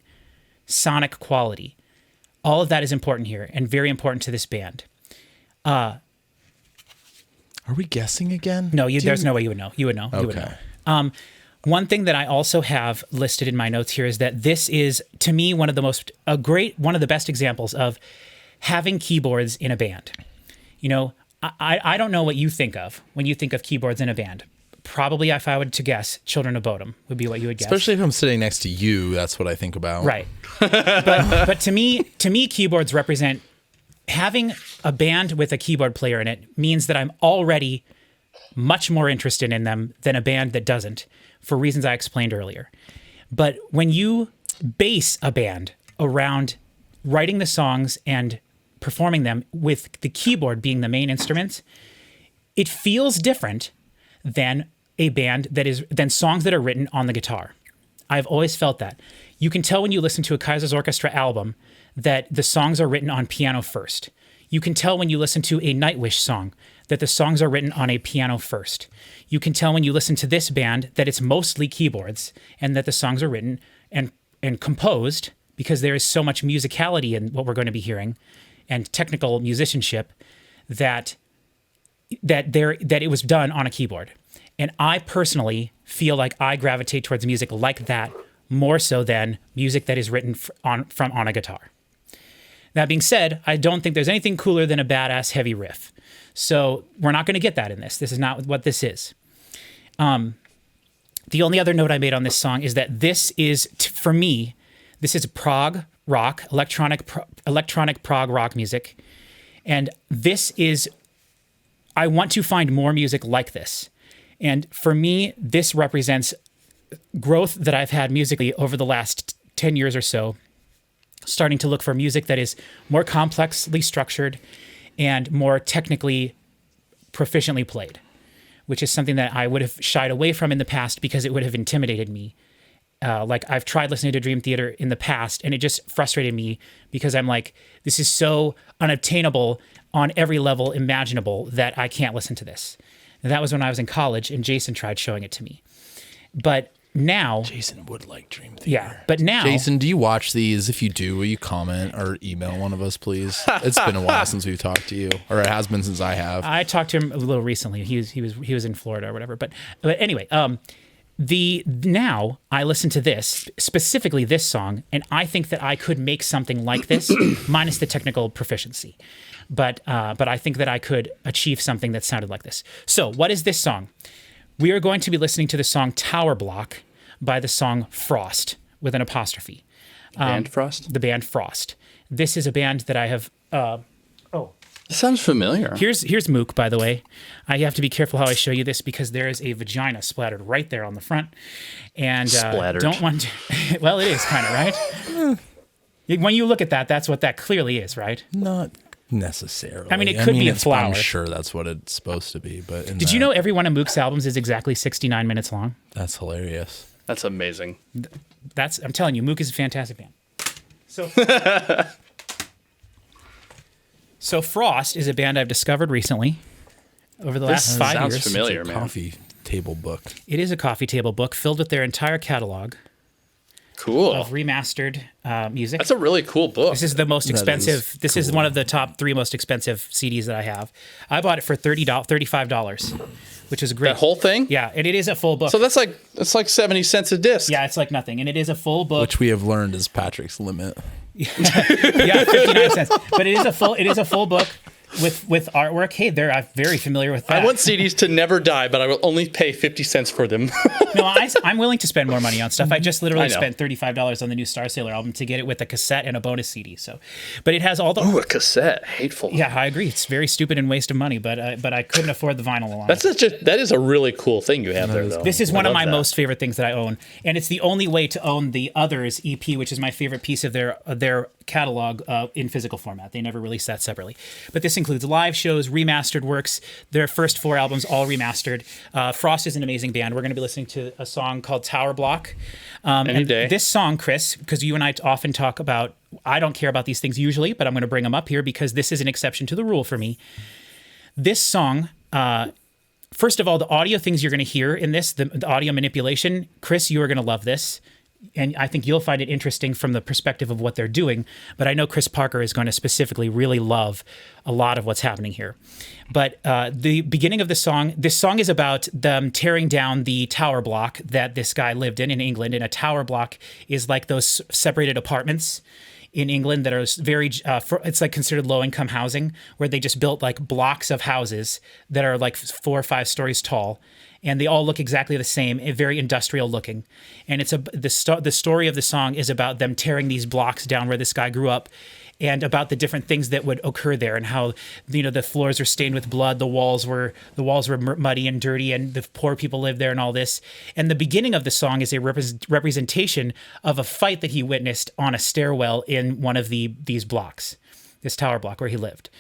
sonic quality. All of that is important here and very important to this band. Are we guessing again? No, there's no way you would know. You would know. Okay. You would know. One thing that I also have listed in my notes here is that this is, to me, one of the best examples of having keyboards in a band. I don't know what you think of when you think of keyboards in a band. probably, if I would to guess, Children of Bodom would be what you would guess. Especially if I'm sitting next to you, that's what I think about. Right. but to me, keyboards represent having a band with a keyboard player in it means that I'm already much more interested in them than a band that doesn't, for reasons I explained earlier. But when you base a band around writing the songs and performing them with the keyboard being the main instrument, it feels different than a band than songs that are written on the guitar. I've always felt that. You can tell when you listen to a Kaiser's Orchestra album that the songs are written on piano first. You can tell when you listen to a Nightwish song that the songs are written on a piano first. You can tell when you listen to this band that it's mostly keyboards and that the songs are written and composed, because there is so much musicality in what we're going to be hearing and technical musicianship that it was done on a keyboard. And I personally feel like I gravitate towards music like that more so than music that is written on a guitar. That being said, I don't think there's anything cooler than a badass heavy riff. So we're not going to get that in this. This is not what this is. The only other note I made on this song is that this is, for me, this is prog rock, electronic prog rock music. And this is, I want to find more music like this. And for me, this represents growth that I've had musically over the last 10 years or so, starting to look for music that is more complexly structured and more technically proficiently played, which is something that I would have shied away from in the past because it would have intimidated me. Like I've tried listening to Dream Theater in the past and it just frustrated me because I'm like, this is so unobtainable on every level imaginable that I can't listen to this. And that was when I was in college and Jason tried showing it to me. But now... Jason would like Dream Theater. Yeah, but now... Jason, do you watch these? If you do, will you comment or email one of us, please? It's been a while since we've talked to you, or it has been since I have. I talked to him a little recently. He was in Florida or whatever. But anyway, now I listen to this, specifically this song, and I think that I could make something like this, minus the technical proficiency. But I think that I could achieve something that sounded like this. So what is this song? We are going to be listening to the song Tower Block by the song Frost with an apostrophe. Band Frost? The band Frost. This is a band that I have... This sounds familiar. Here's Mook, by the way. I have to be careful how I show you this because there is a vagina splattered right there on the front. And splattered. Don't want to... Well, it is kind of, right? When you look at that, that's what that clearly is, right? Not necessarily. I mean, it could be a flower. I'm sure that's what it's supposed to be. But Did you know every one of Mook's albums is exactly 69 minutes long? That's hilarious. That's amazing. I'm telling you, Mook is a fantastic band. So Frost is a band I've discovered recently over the last 5 sounds years. familiar, It's a man. coffee table book. It is a coffee table book filled with their entire catalog Cool. of remastered music. That's a really cool book. This is the most expensive. This is cool. one of the top 3 most expensive CDs that I have. I bought it for $35, which is great. That whole thing? Yeah, and it is a full book. So it's like 70 cents a disc. Yeah, it's like nothing, and it is a full book. Which we have learned is Patrick's limit. Yeah, 59 cents. But it is a full book with artwork. Hey, I'm very familiar with that. I want CDs to never die, but I will only pay 50 cents for them. No, I'm willing to spend more money on stuff. I just literally I know. spent $35 on the new Star Sailor album to get it with a cassette and a bonus CD. So, but it has all the. Oh, a cassette. Hateful. Yeah, I agree. It's very stupid and waste of money, but I couldn't afford the vinyl along. That is a really cool thing you have there, though. This is I one of love my that. most favorite things that I own, and it's the only way to own the Others EP, which is my favorite piece of their catalog in physical format. They never release that separately. But this includes live shows, remastered works, their first 4 albums all remastered. Frost is an amazing band. We're going to be listening to a song called Tower Block. Any day. This song, Chris, because you and I often talk about, I don't care about these things usually, but I'm going to bring them up here because this is an exception to the rule for me. This song, first of all, the audio things you're going to hear in this, the audio manipulation, Chris, you are going to love this. And I think you'll find it interesting from the perspective of what they're doing. But I know Chris Parker is going to specifically really love a lot of what's happening here. But the beginning of this song is about them tearing down the tower block that this guy lived in England. And a tower block is like those separated apartments in England that are very, it's like considered low income housing, where they just built like blocks of houses that are like 4 or 5 stories tall. And they all look exactly the same, very industrial looking. And it's the story of the song is about them tearing these blocks down where this guy grew up, and about the different things that would occur there, and how the floors are stained with blood, the walls were muddy and dirty, and the poor people lived there, and all this. And the beginning of the song is a representation of a fight that he witnessed on a stairwell in one of these blocks, this tower block where he lived.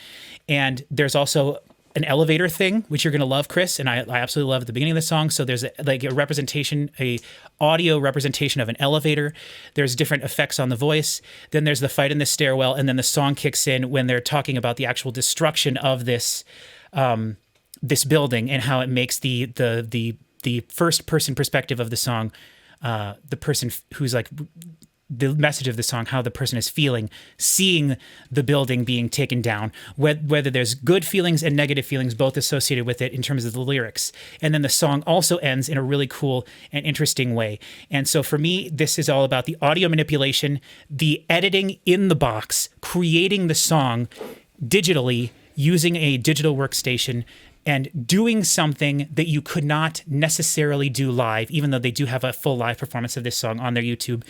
And there's also an elevator thing, which you're going to love, Chris, and I absolutely love at the beginning of the song. So there's a audio representation of an elevator. There's different effects on the voice. Then there's the fight in the stairwell, and then the song kicks in when they're talking about the actual destruction of this building, and how it makes the first person perspective of the song, the person who's like the message of the song, how the person is feeling, seeing the building being taken down, whether there's good feelings and negative feelings both associated with it in terms of the lyrics. And then the song also ends in a really cool and interesting way. And so for me, this is all about the audio manipulation, the editing in the box, creating the song digitally using a digital workstation, and doing something that you could not necessarily do live, even though they do have a full live performance of this song on their YouTube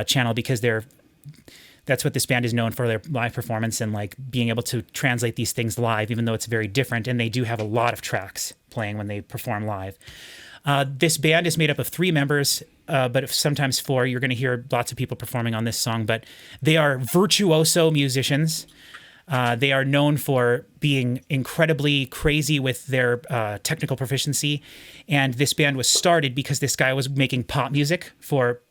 channel, because that's what this band is known for, their live performance, and like being able to translate these things live, even though it's very different. And they do have a lot of tracks playing when they perform live. This band is made up of 3 members, but sometimes 4. You're going to hear lots of people performing on this song, but they are virtuoso musicians. They are known for being incredibly crazy with their technical proficiency. And this band was started because this guy was making pop music for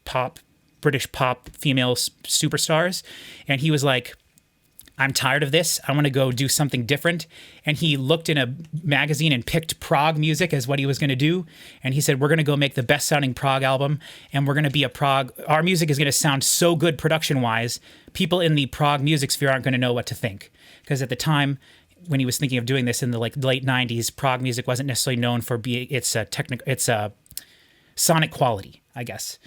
British pop female superstars. And he was like, I'm tired of this. I want to go do something different. And he looked in a magazine and picked prog music as what he was going to do. And he said, we're going to go make the best sounding prog album. And we're going to be our music is going to sound so good production wise, people in the prog music sphere aren't going to know what to think. Because at the time, when he was thinking of doing this in the late 90s, prog music wasn't necessarily known for its sonic quality, I guess.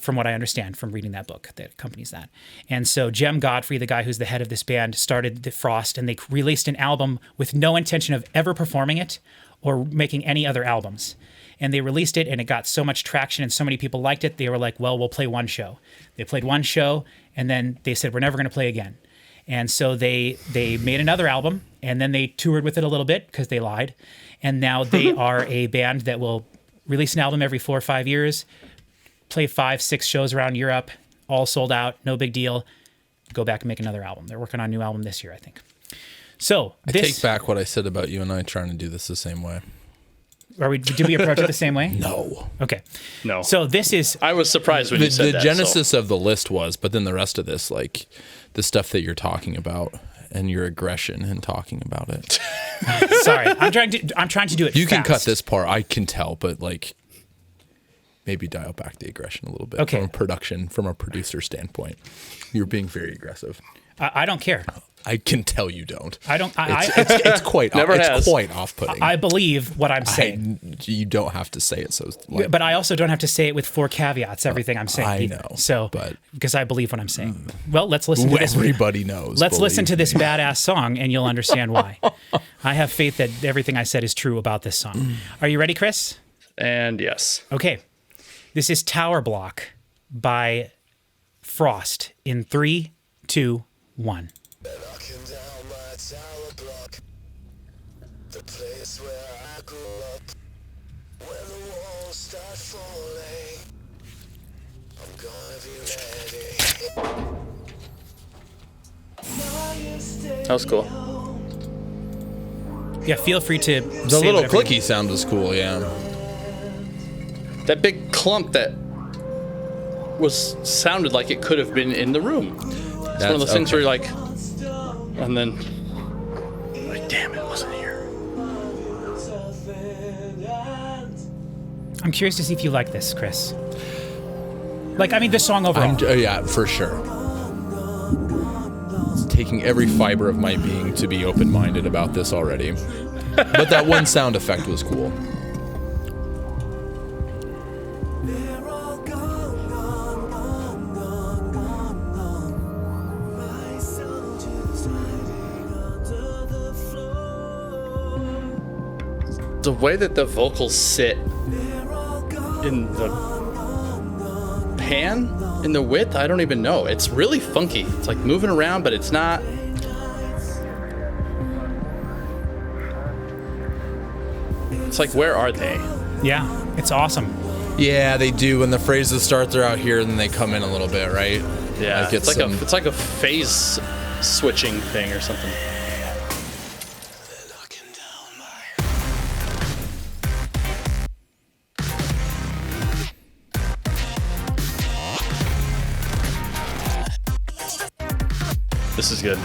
From what I understand from reading that book that accompanies that. And so Jem Godfrey, the guy who's the head of this band, started the Frost, and they released an album with no intention of ever performing it or making any other albums. And they released it, and it got so much traction and so many people liked it, they were like, well, we'll play one show. They played one show, and then they said, we're never going to play again. And so they made another album, and then they toured with it a little bit because they lied. And now they are a band that will release an album every 4 or 5 years, play 5-6 shows around Europe, all sold out, no big deal. Go back and make another album. They're working on a new album this year, I think. So I take back what I said about you and I trying to do this the same way. Did we approach it the same way? No. Okay. No. So this is... I was surprised when you said that. The genesis of the list was, but then the rest of this, like the stuff that you're talking about and your aggression in talking about it. Sorry. I'm trying to do it You fast. can cut this part. I can tell, but like... maybe dial back the aggression a little bit. Okay. From a producer standpoint. You're being very aggressive. I don't care. I can tell you don't. I don't. It's quite off-putting. I believe what I'm saying. You don't have to say it so. But I also don't have to say it with 4 caveats. Everything I'm saying. I know. So, because I believe what I'm saying. Well, let's listen to this. Everybody knows. Let's listen to this badass song, and you'll understand why. I have faith that everything I said is true about this song. Are you ready, Chris? And yes. Okay. This is Tower Block by Frost in 3, 2, 1. Knocking down my tower block, the place where I grew up. When the walls start falling, I'm gonna be ready. That was cool. Yeah, feel free to. The little clicky sound was cool, yeah. That big clump that sounded like it could have been in the room. It's one of those things where you're like, and then, like, damn, it wasn't here. I'm curious to see if you like this, Chris. Like, I mean, this song overall. Yeah, for sure. It's taking every fiber of my being to be open-minded about this already. But that one sound effect was cool. the way that the vocals sit in the pan, in the width, I don't even know. It's really funky. It's like moving around, but it's not. It's like, where are they? Yeah, it's awesome. Yeah, they do. When the phrases start, they're out here, and then they come in a little bit, right? Yeah, Like it's like a phase switching thing or something. Looking down my This is good.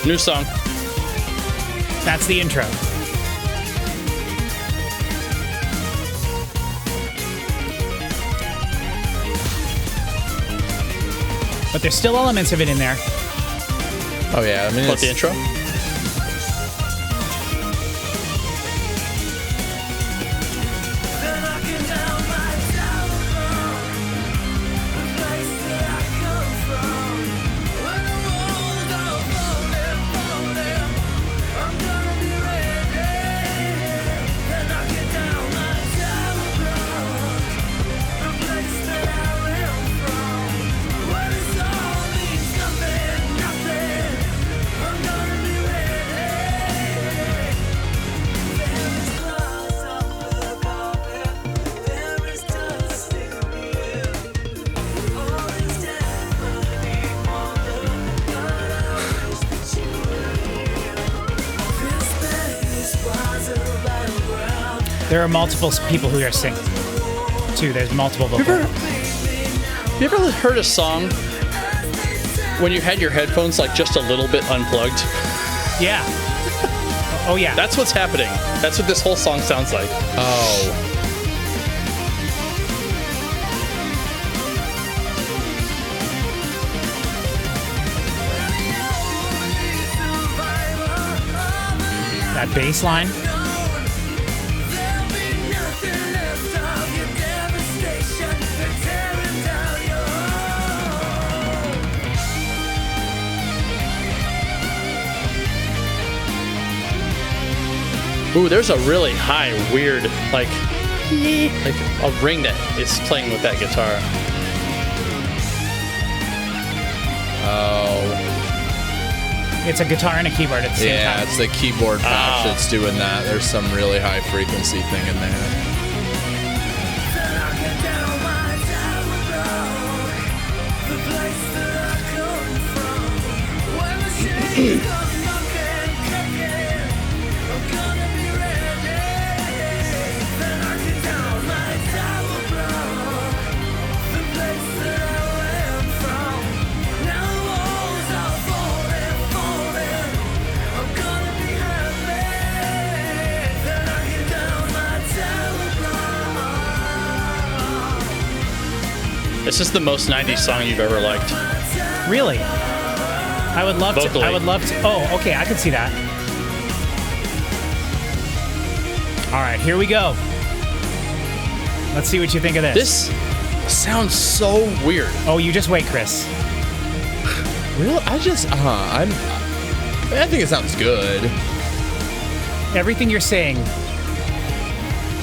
New song. That's the intro. But there's still elements of it in there. Oh yeah, I mean, What, the intro? There are multiple people who are singing, too. There's multiple vocals. You ever heard a song when you had your headphones like just a little bit unplugged? Yeah. Oh, yeah. That's what's happening. That's what this whole song sounds like. oh, That bass line. Ooh, there's a really high, weird, like a ring that is playing with that guitar. oh, It's a guitar and a keyboard at the same yeah. time. It's the keyboard patch Oh. that's doing that. There's some really high frequency thing in there. This is the most 90s song you've ever liked. Really? I would love Vocally. to. I would love to. Oh, okay. I can see that. All right, here we go. Let's see what you think of this. This sounds so weird. Oh, you just wait, Chris. Really? I think it sounds good. Everything you're saying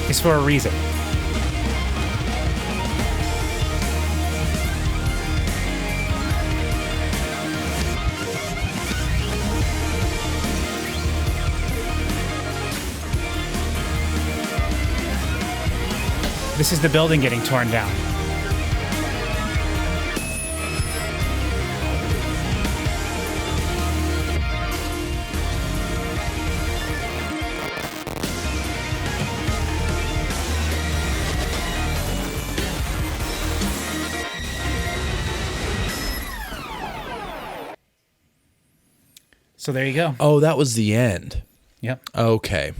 is for a reason. This is the building getting torn down. So there you go. Oh, that was the end. Yep. Okay.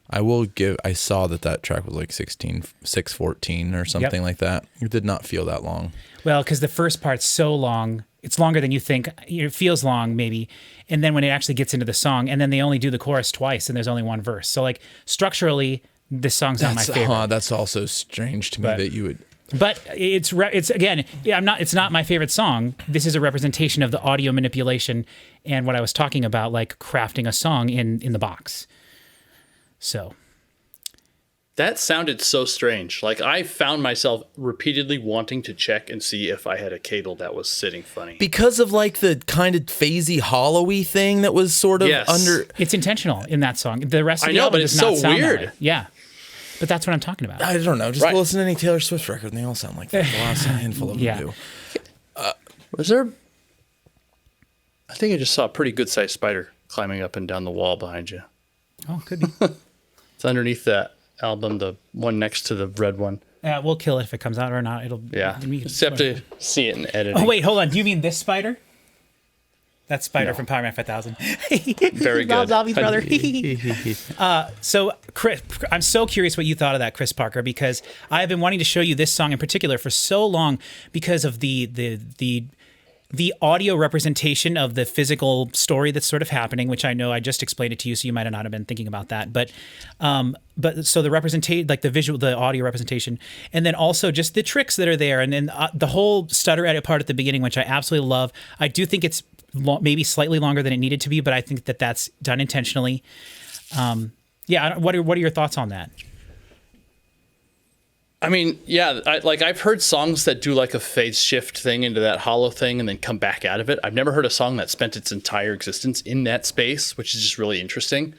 I saw that track was like 6:14 or something like that. It did not feel that long. Well, because the first part's so long, it's longer than you think. It feels long, maybe. And then when it actually gets into the song, and then they only do the chorus twice, and there's only one verse. So, like, structurally, this song's not my favorite. That's also strange to me that you would. But it's again, it's not my favorite song. This is a representation of the audio manipulation and what I was talking about, like crafting a song in the box. So That sounded so strange. Like, I found myself repeatedly wanting to check and see if I had a cable that was sitting funny. Because of like the kind of phasey, hollowy thing that was sort of under. It's intentional in that song. The rest of the I know, album but it's does not so sound that weird. way. Yeah. But that's what I'm talking about. I don't know. Just Right. listen to any Taylor Swift record and they all sound like that. The last handful of them Yeah. do. Was there... I think I just saw a pretty good-sized spider climbing up and down the wall behind you. Oh, could be. It's underneath that album, the one next to the red one. We'll kill it if it comes out or not. It'll. Yeah. we- Just have to see it in editing. Oh wait, hold on. Do you mean this spider? That's Spider No. from Power Man 5000. Very Rob good. Zombie's brother. So, Chris, I'm so curious what you thought of that, Chris Parker, because I have been wanting to show you this song in particular for so long because of the audio representation of the physical story that's sort of happening, which I know I just explained it to you, so you might not have been thinking about that. But so the representation, like the visual, the audio representation, and then also just the tricks that are there, and then the whole stutter edit part at the beginning, which I absolutely love. I do think it's maybe slightly longer than it needed to be, but I think that that's done intentionally. What are your thoughts on that? I mean, yeah, I've heard songs that do like a phase shift thing into that hollow thing and then come back out of it. I've never heard a song that spent its entire existence in that space, which is just really interesting.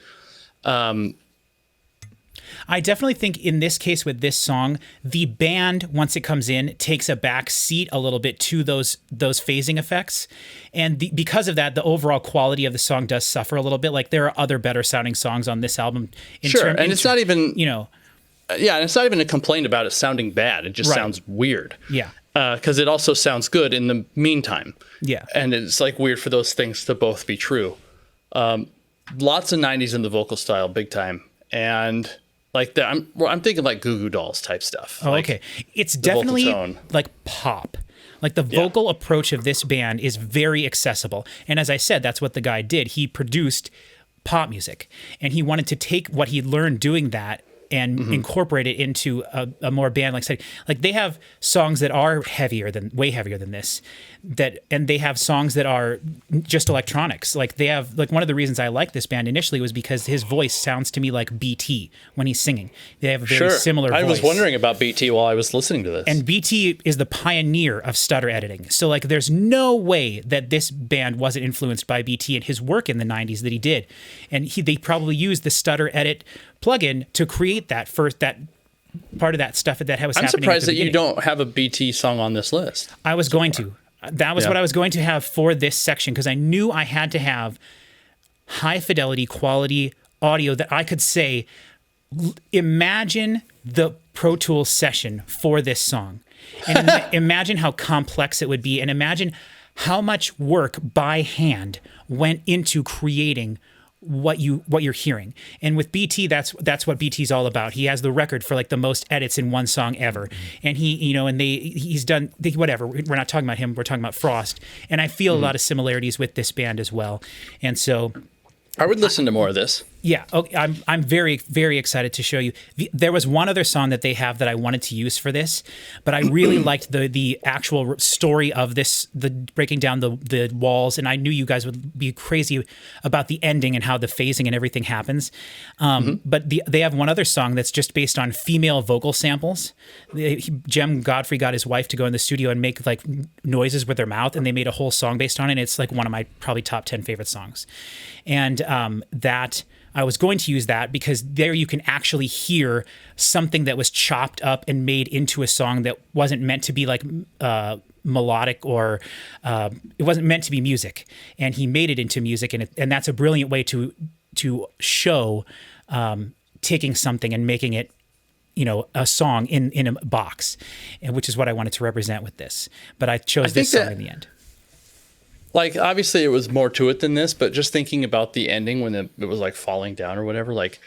I definitely think in this case with this song, the band, once it comes in, takes a back seat a little bit to those phasing effects. And because of that, the overall quality of the song does suffer a little bit. Like, there are other better sounding songs on this album. It's not even, and it's not even a complaint about it sounding bad. It just Right. sounds weird. Yeah. Because it also sounds good in the meantime. Yeah. And it's like weird for those things to both be true. Lots of 90s in the vocal style, big time. And like that, I'm thinking like Goo Goo Dolls type stuff. Oh, like, okay. It's vocal definitely tone. like pop. Like the vocal approach of this band is very accessible. And as I said, that's what the guy did. He produced pop music, and he wanted to take what he learned doing that and incorporate it into a more band like setting. Like, they have songs that are way heavier than this, and they have songs that are just electronics. Like, they have, like, one of the reasons I like this band initially was because his voice sounds to me like BT when he's singing. They have a very similar voice. I was wondering about BT while I was listening to this. And BT is the pioneer of stutter editing. So, like, there's no way that this band wasn't influenced by BT and his work in the 90s that he did. And they probably used the stutter edit plugin to create that part of that stuff that was happening. I'm surprised at the that you beginning. don't have a BT song on this list. I was going to. That was what I was going to have for this section, because I knew I had to have high fidelity, quality audio that I could say, imagine the Pro Tools session for this song. And imagine how complex it would be, and imagine how much work by hand went into creating what you're hearing. And with BT, that's what BT's all about. He has the record for like the most edits in one song ever. And he's done whatever. We're not talking about him, we're talking about Frost. And I feel a lot of similarities with this band as well. And so I would listen to more of this. Yeah, okay, I'm very, very excited to show you. There was one other song that they have that I wanted to use for this, but I really liked the actual story of this, the breaking down the walls, and I knew you guys would be crazy about the ending and how the phasing and everything happens. But they have one other song that's just based on female vocal samples. Jem Godfrey got his wife to go in the studio and make like noises with their mouth, and they made a whole song based on it. And it's like one of my probably top 10 favorite songs. And that I was going to use that because there you can actually hear something that was chopped up and made into a song that wasn't meant to be like melodic or it wasn't meant to be music, and he made it into music, and that's a brilliant way to show taking something and making it, a song in a box, which is what I wanted to represent with this. But I chose this song in the end. like obviously it was more to it than this, but just thinking about the ending when it was like falling down or whatever, like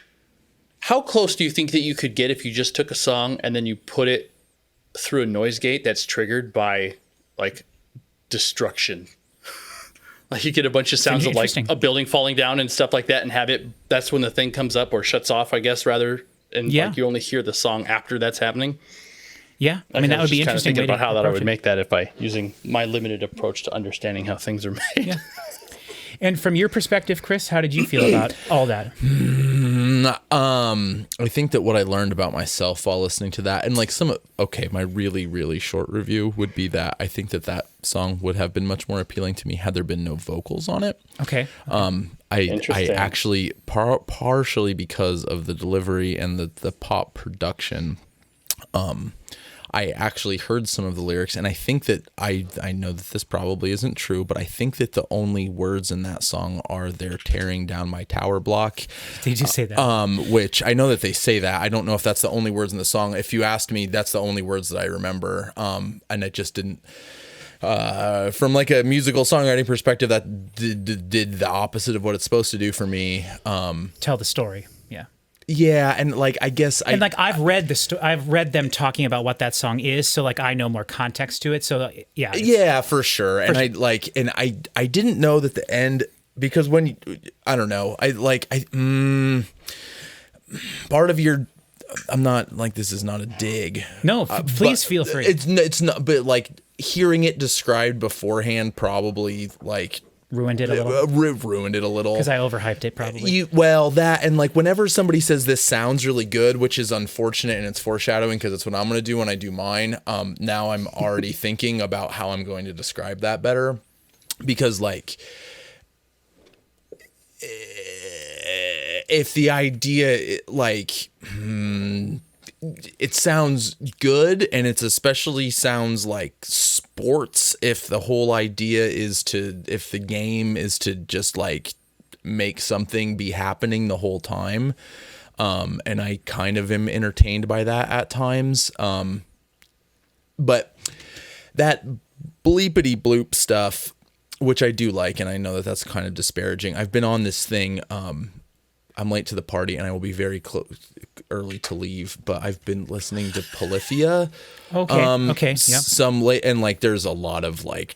how close do you think that you could get if you just took a song and then you put it through a noise gate that's triggered by like destruction? Like you get a bunch of sounds of like a building falling down and stuff like that, and have it, that's when the thing comes up or shuts off, I guess, rather, and like you only hear the song after that's happening. Yeah, I mean, that would be interesting. Thinking about how that I would make that if I using my limited approach to understanding how things are made. Yeah. And from your perspective, Chris, how did you feel about all that? I think that what I learned about myself while listening to that, and like my really, really short review would be that I think that song would have been much more appealing to me had there been no vocals on it. Okay. I actually, partially because of the delivery and the pop production, I actually heard some of the lyrics, and I think that I know that this probably isn't true, but I think that the only words in that song are "they're tearing down my tower block." Did you say that? Which I know that they say that. I don't know if that's the only words in the song. If you asked me, that's the only words that I remember. And it just didn't. From like a musical songwriting perspective, that did the opposite of what it's supposed to do for me. Tell the story. Yeah. Yeah, and like I guess I've read I've read them talking about what that song is, so like I know more context to it. So yeah, for sure. And I didn't know that the end, because when I don't know, part of your, I'm not like, this is not a dig. No, please feel free. It's not, but like hearing it described beforehand probably like ruined it a little. Ruined it a little because I overhyped it probably. That, and like whenever somebody says this sounds really good, which is unfortunate, and it's foreshadowing because it's what I'm going to do when I do mine. Now I'm already thinking about how I'm going to describe that better, because like if the idea like it sounds good, and it's especially sounds like sports if the whole idea is if the game is to just like make something be happening the whole time, and I kind of am entertained by that at times, but that bleepity bloop stuff, which I do like, and I know that that's kind of disparaging. I've been on this thing, I'm late to the party and I will be very early to leave, but I've been listening to Polyphia. Okay. Yep. Some late, and like there's a lot of like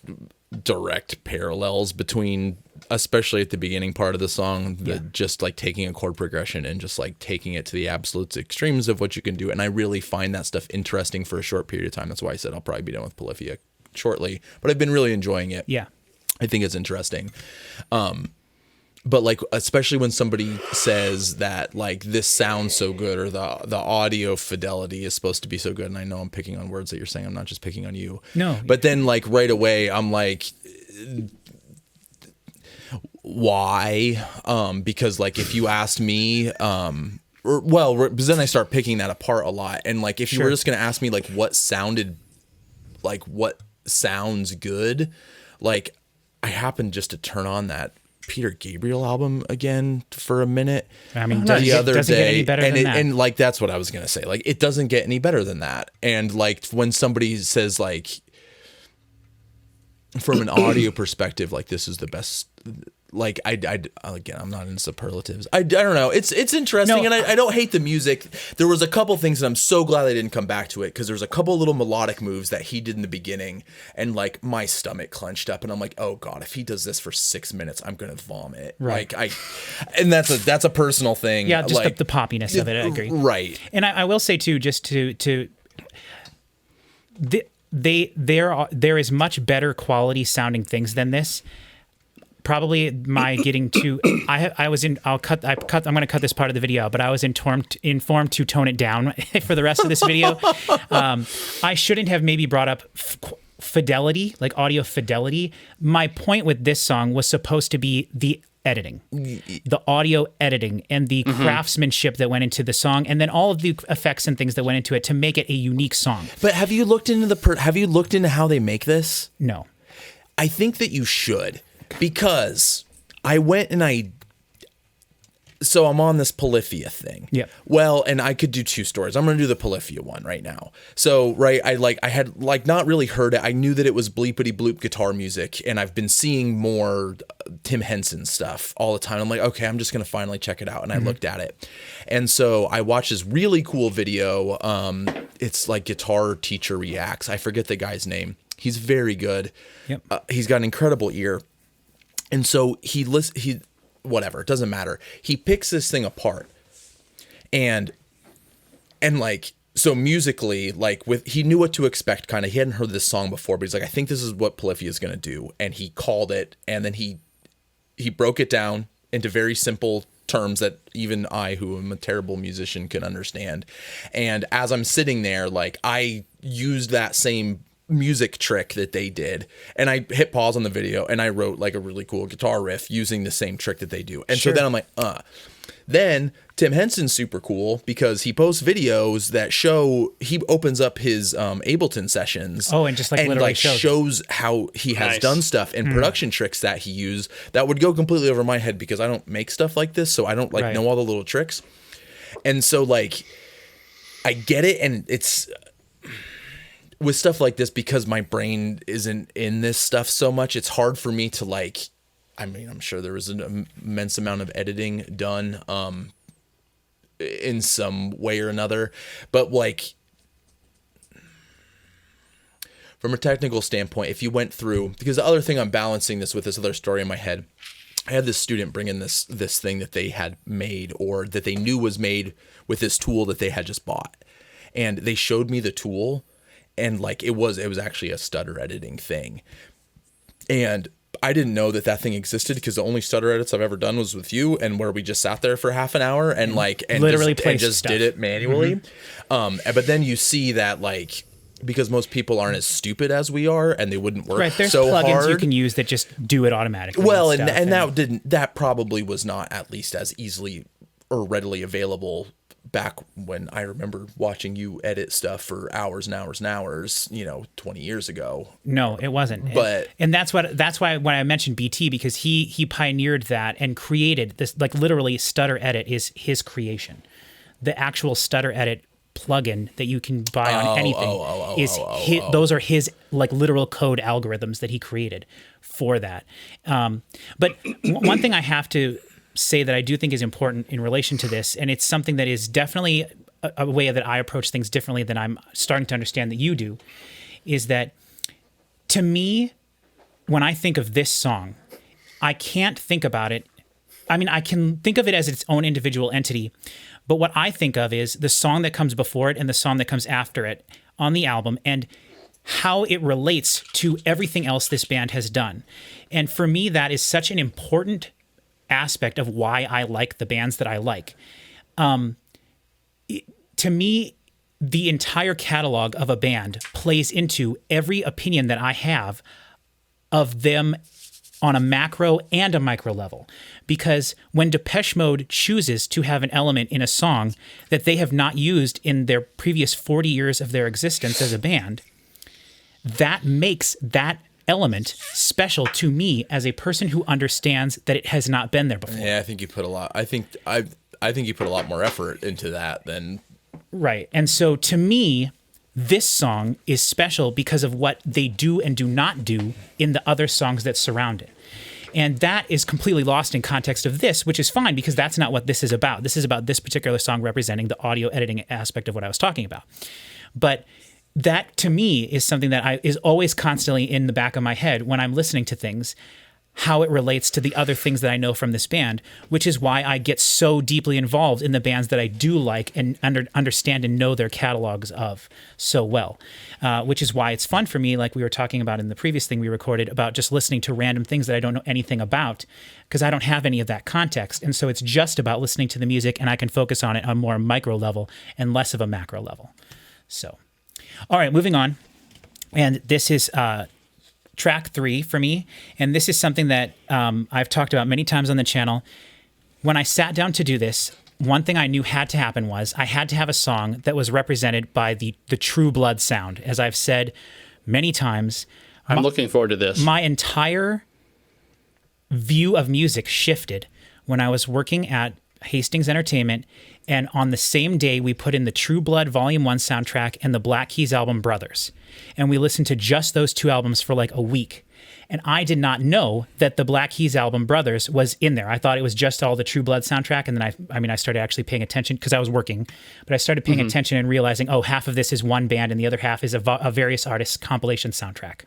direct parallels between, especially at the beginning part of the song, just like taking a chord progression and just like taking it to the absolute extremes of what you can do. And I really find that stuff interesting for a short period of time. That's why I said I'll probably be done with Polyphia shortly, but I've been really enjoying it. Yeah. I think it's interesting. But like, especially when somebody says that like this sounds so good, or the audio fidelity is supposed to be so good, and I know I'm picking on words that you're saying, I'm not just picking on you. No. But then like right away I'm like, why? Because like if you asked me, because then I start picking that apart a lot, and like if you were just gonna ask me like what sounds good, like I happened just to turn on that Peter Gabriel album again for a minute. I mean, doesn't get any better than that. And like that's what I was gonna say. Like it doesn't get any better than that. And like when somebody says like, from an audio perspective, like this is the best. Like again, I'm not in superlatives. I don't know. It's interesting, and I don't hate the music. There was a couple things, and I'm so glad I didn't come back to it, because there's a couple little melodic moves that he did in the beginning, and like my stomach clenched up, and I'm like, oh god, if he does this for 6 minutes, I'm gonna vomit. Right. And that's a personal thing. Yeah, just like, the poppiness of it. I agree. Right. And I will say too, just there is much better quality sounding things than this. Probably my getting to, I'm going to cut this part of the video out, but I was informed to tone it down for the rest of this video. I shouldn't have maybe brought up fidelity, like audio fidelity. My point with this song was supposed to be the editing, the audio editing, and the craftsmanship that went into the song, and then all of the effects and things that went into it to make it a unique song. But have you looked into how they make this? No. I think that you should. Because I went and so I'm on this Polyphia thing. Yeah. Well, and I could do 2 stories. I'm going to do the Polyphia one right now. So, right, I had not really heard it. I knew that it was bleepity bloop guitar music, and I've been seeing more Tim Henson stuff all the time. I'm like, okay, I'm just going to finally check it out. And I looked at it. And so I watched this really cool video. It's like Guitar Teacher Reacts. I forget the guy's name. He's very good. Yep. He's got an incredible ear. And so whatever, it doesn't matter. He picks this thing apart. And like, so musically, like he knew what to expect kind of. He hadn't heard this song before, but he's like, I think this is what Polyphia is going to do. And he called it, and then he broke it down into very simple terms that even I, who am a terrible musician, can understand. And as I'm sitting there, like, I used that same music trick that they did, and I hit pause on the video and I wrote like a really cool guitar riff using the same trick that they do. And so then I'm like, Then Tim Henson's super cool because he posts videos that show, he opens up his Ableton sessions. Oh, and just like literally shows how he has done stuff and production tricks that he used that would go completely over my head because I don't make stuff like this, so I don't know all the little tricks. And so like I get it, and it's with stuff like this, because my brain isn't in this stuff so much, it's hard for me to like, I mean, I'm sure there was an immense amount of editing done in some way or another, but like from a technical standpoint, if you went through, because the other thing I'm balancing this with this other story in my head, I had this student bring in this thing that they had made, or that they knew was made with this tool that they had just bought, and they showed me the tool. And like it was actually a stutter editing thing, and I didn't know that thing existed because the only stutter edits I've ever done was with you, and where we just sat there for half an hour and literally just did it manually. But then you see that like, because most people aren't as stupid as we are, and they wouldn't work right. There's so plugins hard. You can use that just do it automatically. Well, and that probably was not at least as easily or readily available back when I remember watching you edit stuff for hours and hours and hours, 20 years ago. No, it wasn't. But and that's why when I mentioned BT, because he pioneered that and created this, like literally Stutter Edit is his creation. The actual Stutter Edit plugin that you can buy on anything those are his like literal code algorithms that he created for that. But one thing I have to say that I do think is important in relation to this, and it's something that is definitely a way that I approach things differently than I'm starting to understand that you do, is that to me, when I think of this song, I can't think about it. I mean, I can think of it as its own individual entity, but what I think of is the song that comes before it and the song that comes after it on the album, and how it relates to everything else this band has done. And for me, that is such an important aspect of why I like the bands that I like. To me, the entire catalog of a band plays into every opinion that I have of them on a macro and a micro level. Because when Depeche Mode chooses to have an element in a song that they have not used in their previous 40 years of their existence as a band, that makes that element special to me as a person who understands that it has not been there before. Yeah, I think you put a lot. I think you put a lot more effort into that than right. And so to me, this song is special because of what they do and do not do in the other songs that surround it. And that is completely lost in context of this, which is fine because that's not what this is about. This is about this particular song representing the audio editing aspect of what I was talking about. But that to me is something that is always constantly in the back of my head when I'm listening to things, how it relates to the other things that I know from this band, which is why I get so deeply involved in the bands that I do like and understand and know their catalogs of so well, which is why it's fun for me, like we were talking about in the previous thing we recorded, about just listening to random things that I don't know anything about because I don't have any of that context. And so it's just about listening to the music and I can focus on it on a more micro level and less of a macro level. So... all right, moving on. And this is track 3 for me. And this is something that I've talked about many times on the channel. When I sat down to do this, one thing I knew had to happen was I had to have a song that was represented by the True Blood sound. As I've said many times. I'm looking forward to this. My entire view of music shifted when I was working at Hastings Entertainment, and on the same day we put in the True Blood Volume 1 soundtrack and the Black Keys album Brothers. And we listened to just those two albums for like a week. And I did not know that the Black Keys album Brothers was in there. I thought it was just all the True Blood soundtrack. And then I started actually paying attention because I was working, but I started paying attention and realizing, oh, half of this is one band and the other half is a various artists compilation soundtrack.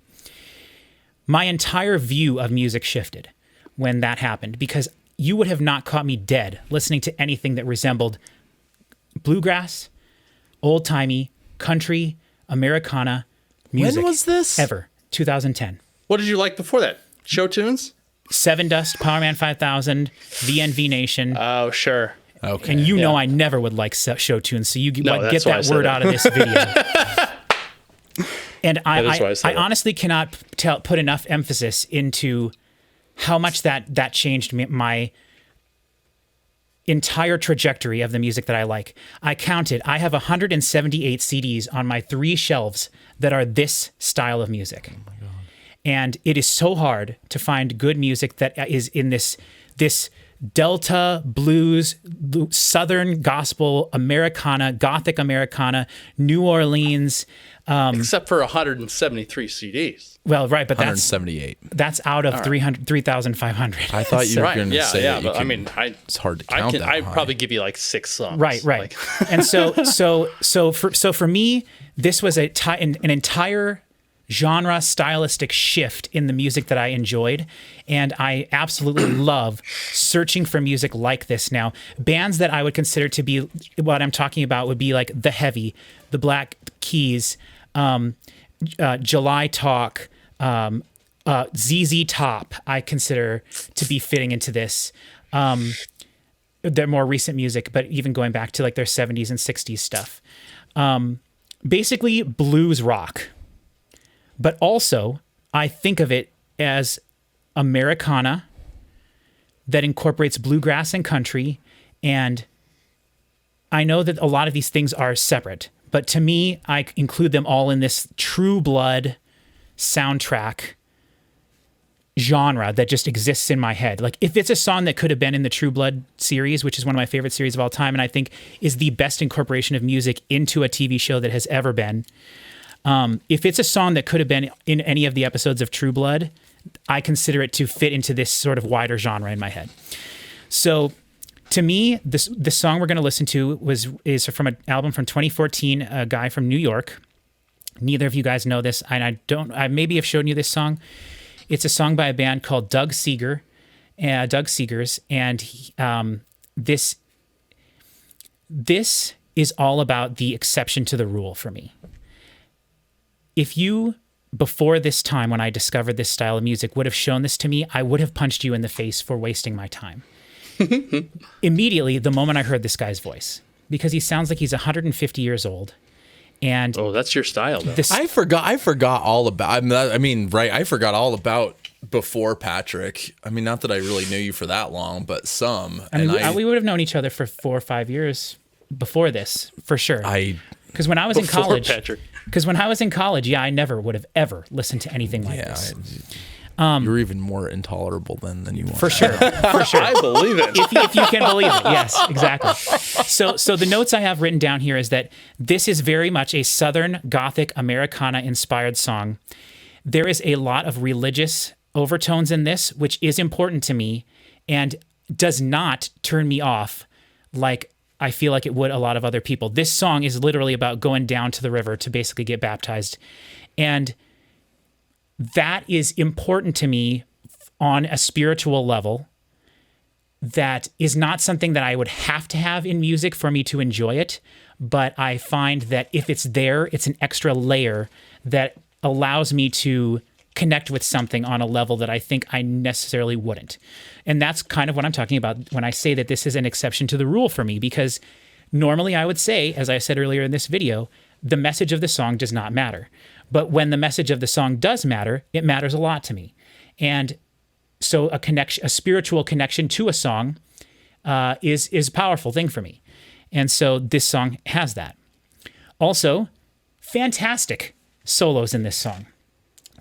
My entire view of music shifted when that happened, because you would have not caught me dead listening to anything that resembled bluegrass, old-timey, country, Americana music. When was this? Ever. 2010. What did you like before that? Show tunes? Seven Dust, Power Man 5000, VNV Nation. Oh, sure. Okay. And you know I never would like show tunes, so you get that's why I that said word that. out of this video. And That is why I said I that. honestly cannot put enough emphasis into how much that changed my entire trajectory of the music that I like. I counted. I have 178 CDs on my 3 shelves that are this style of music. Oh my God. And it is so hard to find good music that is in this Delta blues, Southern gospel, Americana, Gothic Americana, New Orleans. Except for 173 CDs. Well, right, but 178. that's out of 3,500. I thought you were Right. going to Yeah, say yeah. that you But I could- mean, it's hard to count that I'd high. probably give you like 6 songs. Right. Like, And so for me, this was an entire genre stylistic shift in the music that I enjoyed, and I absolutely love searching for music like this now. Bands that I would consider to be what I'm talking about would be like The Heavy, The Black Keys, July Talk, ZZ Top. I consider to be fitting into this. Their more recent music, but even going back to like their 70s and 60s stuff. Basically blues rock. But also, I think of it as Americana that incorporates bluegrass and country. And I know that a lot of these things are separate, but to me, I include them all in this True Blood soundtrack genre that just exists in my head. Like, if it's a song that could have been in the True Blood series, which is one of my favorite series of all time, and I think is the best incorporation of music into a TV show that has ever been. If it's a song that could have been in any of the episodes of True Blood, I consider it to fit into this sort of wider genre in my head. So to me, the song we're going to listen to is from an album from 2014, a guy from New York. Neither of you guys know this, and I maybe have shown you this song. It's a song by a band called Doug Seegers, and this is all about the exception to the rule for me. If you, before this time when I discovered this style of music, would have shown this to me, I would have punched you in the face for wasting my time. Immediately, the moment I heard this guy's voice, because he sounds like he's 150 years old. And oh, that's your style, though. I forgot all about. I forgot all about before Patrick. I mean, not that I really knew you for that long, but some. We would have known each other for 4 or 5 years before this, for sure. Because when I was in college, I never would have ever listened to anything like this. You're even more intolerable than you are. For sure. I believe it. If you can believe it. Yes, exactly. So the notes I have written down here is that this is very much a Southern Gothic Americana inspired song. There is a lot of religious overtones in this, which is important to me and does not turn me off like I feel like it would a lot of other people. This song is literally about going down to the river to basically get baptized. And that is important to me on a spiritual level. That is not something that I would have to have in music for me to enjoy it. But I find that if it's there, it's an extra layer that allows me to connect with something on a level that I think I necessarily wouldn't. And that's kind of what I'm talking about when I say that this is an exception to the rule for me, because normally I would say, as I said earlier in this video, the message of the song does not matter. But when the message of the song does matter, it matters a lot to me. And so a spiritual connection to a song is a powerful thing for me. And so this song has that. Also, fantastic solos in this song.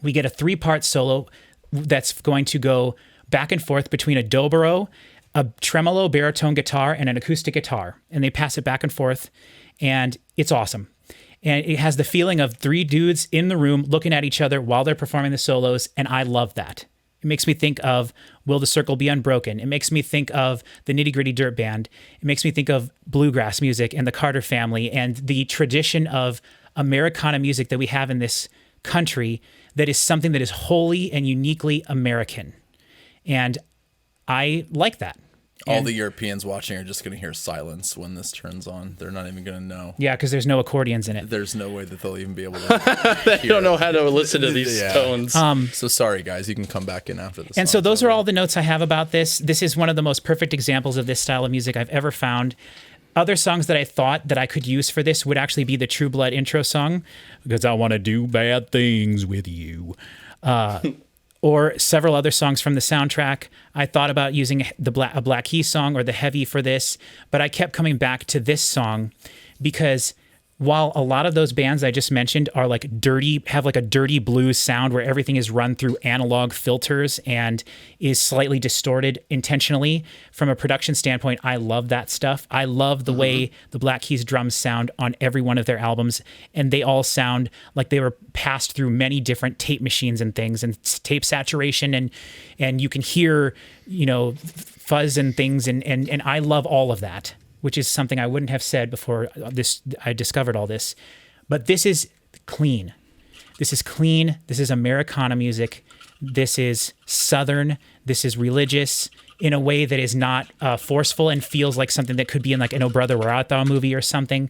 We get a 3-part solo that's going to go back and forth between a dobro, a tremolo baritone guitar and an acoustic guitar, and they pass it back and forth, and it's awesome. And it has the feeling of three dudes in the room looking at each other while they're performing the solos, and I love that. It makes me think of Will the Circle Be Unbroken? It makes me think of the Nitty Gritty Dirt Band. It makes me think of bluegrass music and the Carter Family and the tradition of Americana music that we have in this country that is something that is wholly and uniquely American. And I like that. All the Europeans watching are just going to hear silence when this turns on. They're not even going to know. Yeah, because there's no accordions in it. There's no way that they'll even be able to They don't know how to listen to these tones. So sorry, guys. You can come back in after this. And so those are all the notes I have about this. This is one of the most perfect examples of this style of music I've ever found. Other songs that I thought that I could use for this would actually be the True Blood intro song, because I want to do bad things with you. Or several other songs from the soundtrack. I thought about using a Black Keys song or the Heavy for this, but I kept coming back to this song because while a lot of those bands I just mentioned are like dirty, have like a dirty blues sound where everything is run through analog filters and is slightly distorted intentionally, from a production standpoint, I love that stuff. I love the way the Black Keys drums sound on every one of their albums, and they all sound like they were passed through many different tape machines and things, and tape saturation, and you can hear, you know, fuzz and things, and I love all of that, which is something I wouldn't have said before I discovered all this. But this is clean. This is clean. This is Americana music. This is Southern. This is religious in a way that is not forceful and feels like something that could be in like an Oh Brother Where Art Thou movie or something.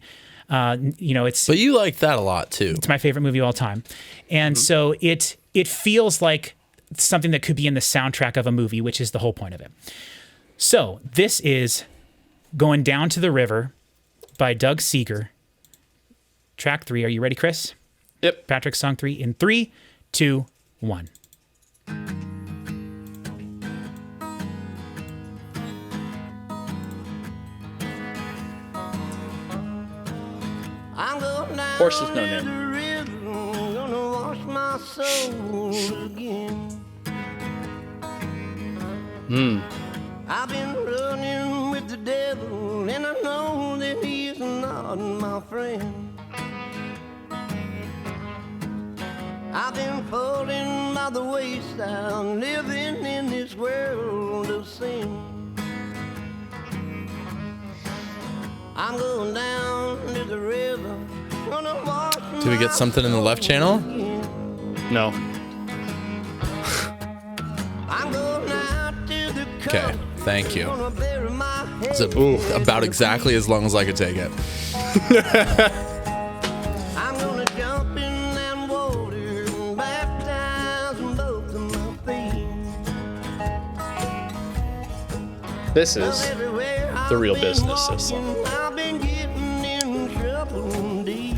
You know, it's. But you like that a lot too. It's my favorite movie of all time, and so it feels like something that could be in the soundtrack of a movie, which is the whole point of it. So this is Going Down to the River by Doug Seeger. Track 3. Are you ready, Chris? Yep. Patrick's song 3 in 3, 2, 1. Horses no name. Gonna wash my soul again. I've been running with the devil, and I know that he is not my friend. I've been falling by the wayside, living in this world of sin. I'm going down to the river, gonna wash Do we get something in the left channel? No. I'm going out to the Okay, thank you. gonna bury my head. It's about exactly as long as I could take it. I'm gonna jump in that water and baptize both of my feet. This is Everywhere the real I've been business, this song. walking, I've been getting in trouble deep.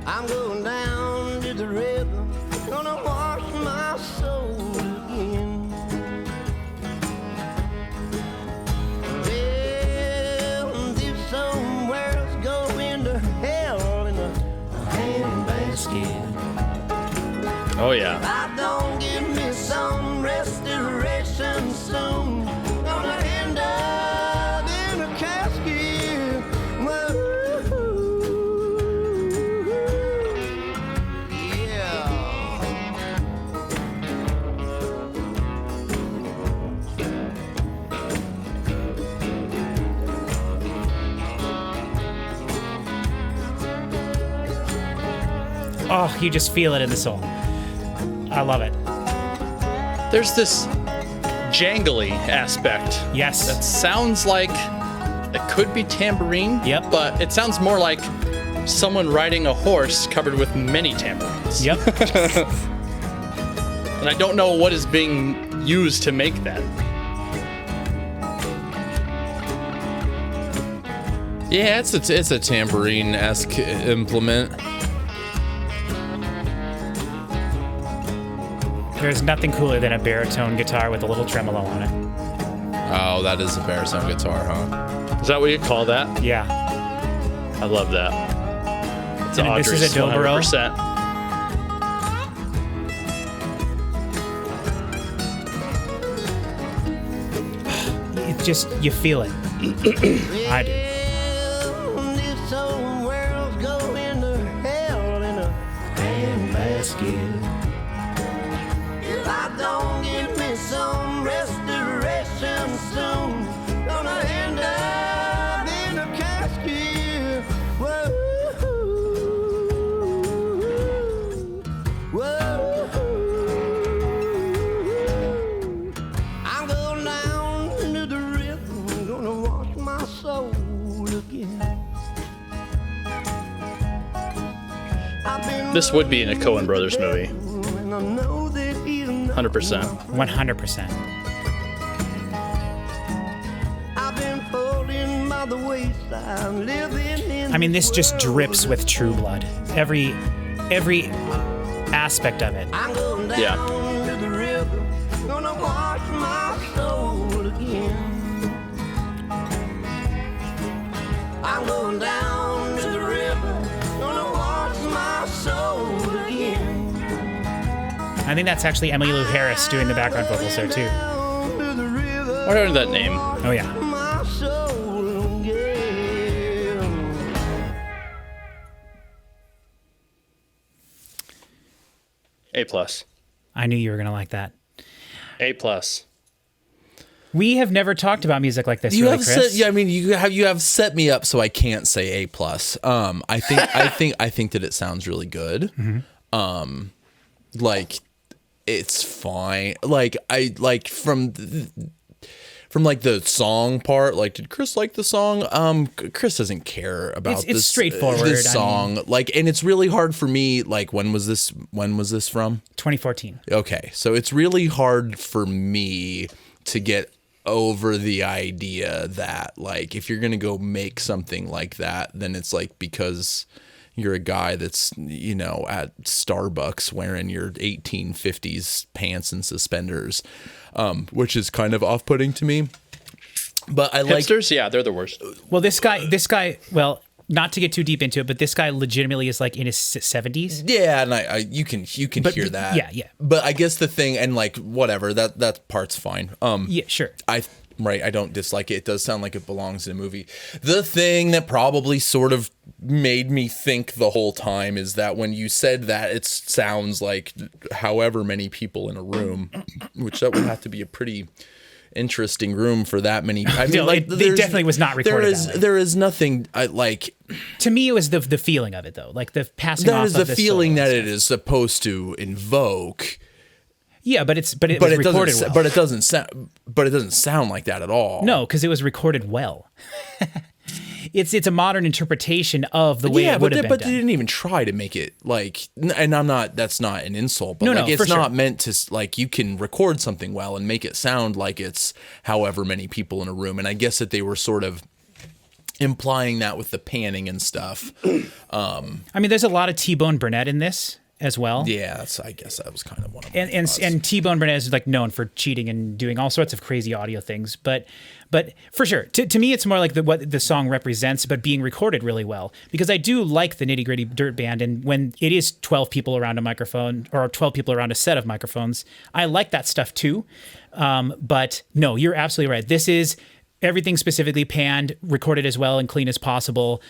I'm going down to the river, gonna wash my soul again. Well, this somewhere's going to hell in a handbasket. Oh yeah. I don't give me some restoration soon. Gonna end up in a casket. Whoa. Yeah. Oh, you just feel it in the soul. I love it. There's this jangly aspect. Yes. That sounds like it could be tambourine. Yep. But it sounds more like someone riding a horse covered with many tambourines. Yep. And I don't know what is being used to make that. Yeah, it's a tambourine-esque implement. There's nothing cooler than a baritone guitar with a little tremolo on it. Oh, that is a baritone guitar, huh? Is that what you call that? Yeah. I love that. It's And this is a Audrey's dobro. 100%. just you feel it. I do. This old world's going to hell in a handbasket. If I don't get me some restoration soon, gonna end up in a casket. Whoa, whoa. I'm going down into the river, gonna wash my soul again. I've been This would be in a Coen Brothers movie. and I know that he's not 100%. 100%. I've been falling by the wayside, living in I mean, this just drips with True Blood. Every aspect of it. I'm going down Yeah. to the river, gonna wash my soul again. I'm going down to the river, gonna wash my soul again. I think that's actually Emily Lou Harris doing the background vocals there too. Down to the river, I heard that name. Oh yeah. my soul again. A plus. I knew you were gonna like that. A plus. We have never talked about music like this, You really, have Chris. set, yeah, I mean, you have set me up so I can't say A plus. I think that it sounds really good. Like it's fine. Like I like from like the song part. Like, did Chris like the song? Chris doesn't care about It's this. straightforward, This I song, like, and it's really hard for me. Like, when was this from? 2014. Okay, so it's really hard for me to get over the idea that, like, if you're gonna go make something like that, then it's like because you're a guy that's, you know, at Starbucks wearing your 1850s pants and suspenders, which is kind of off-putting to me. But I like Hipsters? Yeah, they're the worst. Well, this guy, well, not to get too deep into it, but this guy legitimately is like in his 70s. yeah, and I you can hear that. yeah. But I guess the thing, and like whatever, that part's fine. Yeah, sure. I don't dislike it. It does sound like it belongs in a movie. The thing that probably sort of made me think the whole time is that when you said that, it sounds like however many people in a room, which that would have to be a pretty interesting room for that many. I mean, No, like it there's- definitely was not recorded that way. There is nothing like To me, it was the feeling of it, though. Like the passing that off is of the the feeling solo that and it is supposed to invoke. Yeah, but it was But it recorded doesn't. well. But it doesn't sound. But it doesn't sound like that at all. No, because it was recorded well. It's a modern interpretation of the way Yeah, it would have but been they done. didn't even try to make it like. And I'm not. That's not an insult. But No, like, no, it's for not sure. meant to. Like, you can record something well and make it sound like it's however many people in a room. And I guess that they were sort of implying that with the panning and stuff. I mean, there's a lot of T-Bone Burnett in this as well. Yeah, I guess that was kind of one of my And thoughts. and T-Bone Burnett is like known for cheating and doing all sorts of crazy audio things, but for sure, to me, it's more like what the song represents, but being recorded really well. Because I do like the Nitty Gritty Dirt Band, and when it is 12 people around a microphone or 12 people around a set of microphones, I like that stuff too. But no, you're absolutely right. This is everything specifically panned, recorded as well and clean as possible.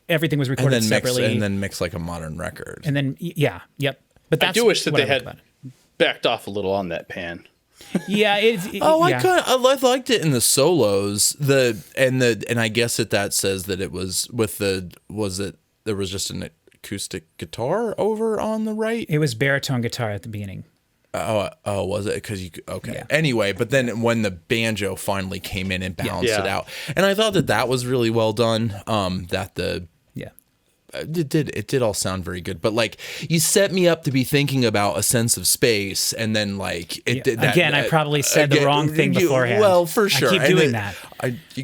Everything was recorded separately, mix like a modern record. and then yeah, yep. But that's I do wish that what they I like had about it. backed off a little on that pan. Yeah, yeah. I liked it in the solos. And I guess that says that it was with there was just an acoustic guitar over on the right. It was baritone guitar at the beginning. Oh, was it? Because okay. Yeah. Anyway, but then when the banjo finally came in and balanced Yeah. it out, and I thought that was really well done. Yeah. It did all sound very good, but like you set me up to be thinking about a sense of space, and then like it did that Again, I probably said the wrong thing beforehand. Well, for sure, I keep And doing it- that.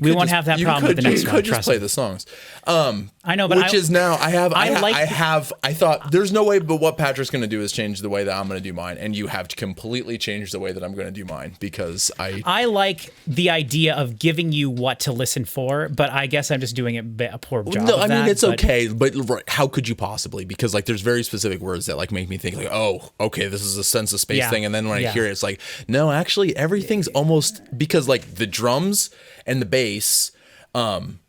We won't have that problem with the next You one. could just Trust play me. the songs. I know, but Which is now I thought there's no way, but what Patrick's going to do is change the way that I'm going to do mine, and you have to completely change the way that I'm going to do mine because I like the idea of giving you what to listen for, but I guess I'm just doing a poor job. No, of I mean that, it's okay, but how could you possibly? Because like there's very specific words that like make me think like, oh, okay, this is a sense of space Yeah. thing, and then when Yeah. I hear it, it's like, no, actually everything's almost because like the drums and the bass, and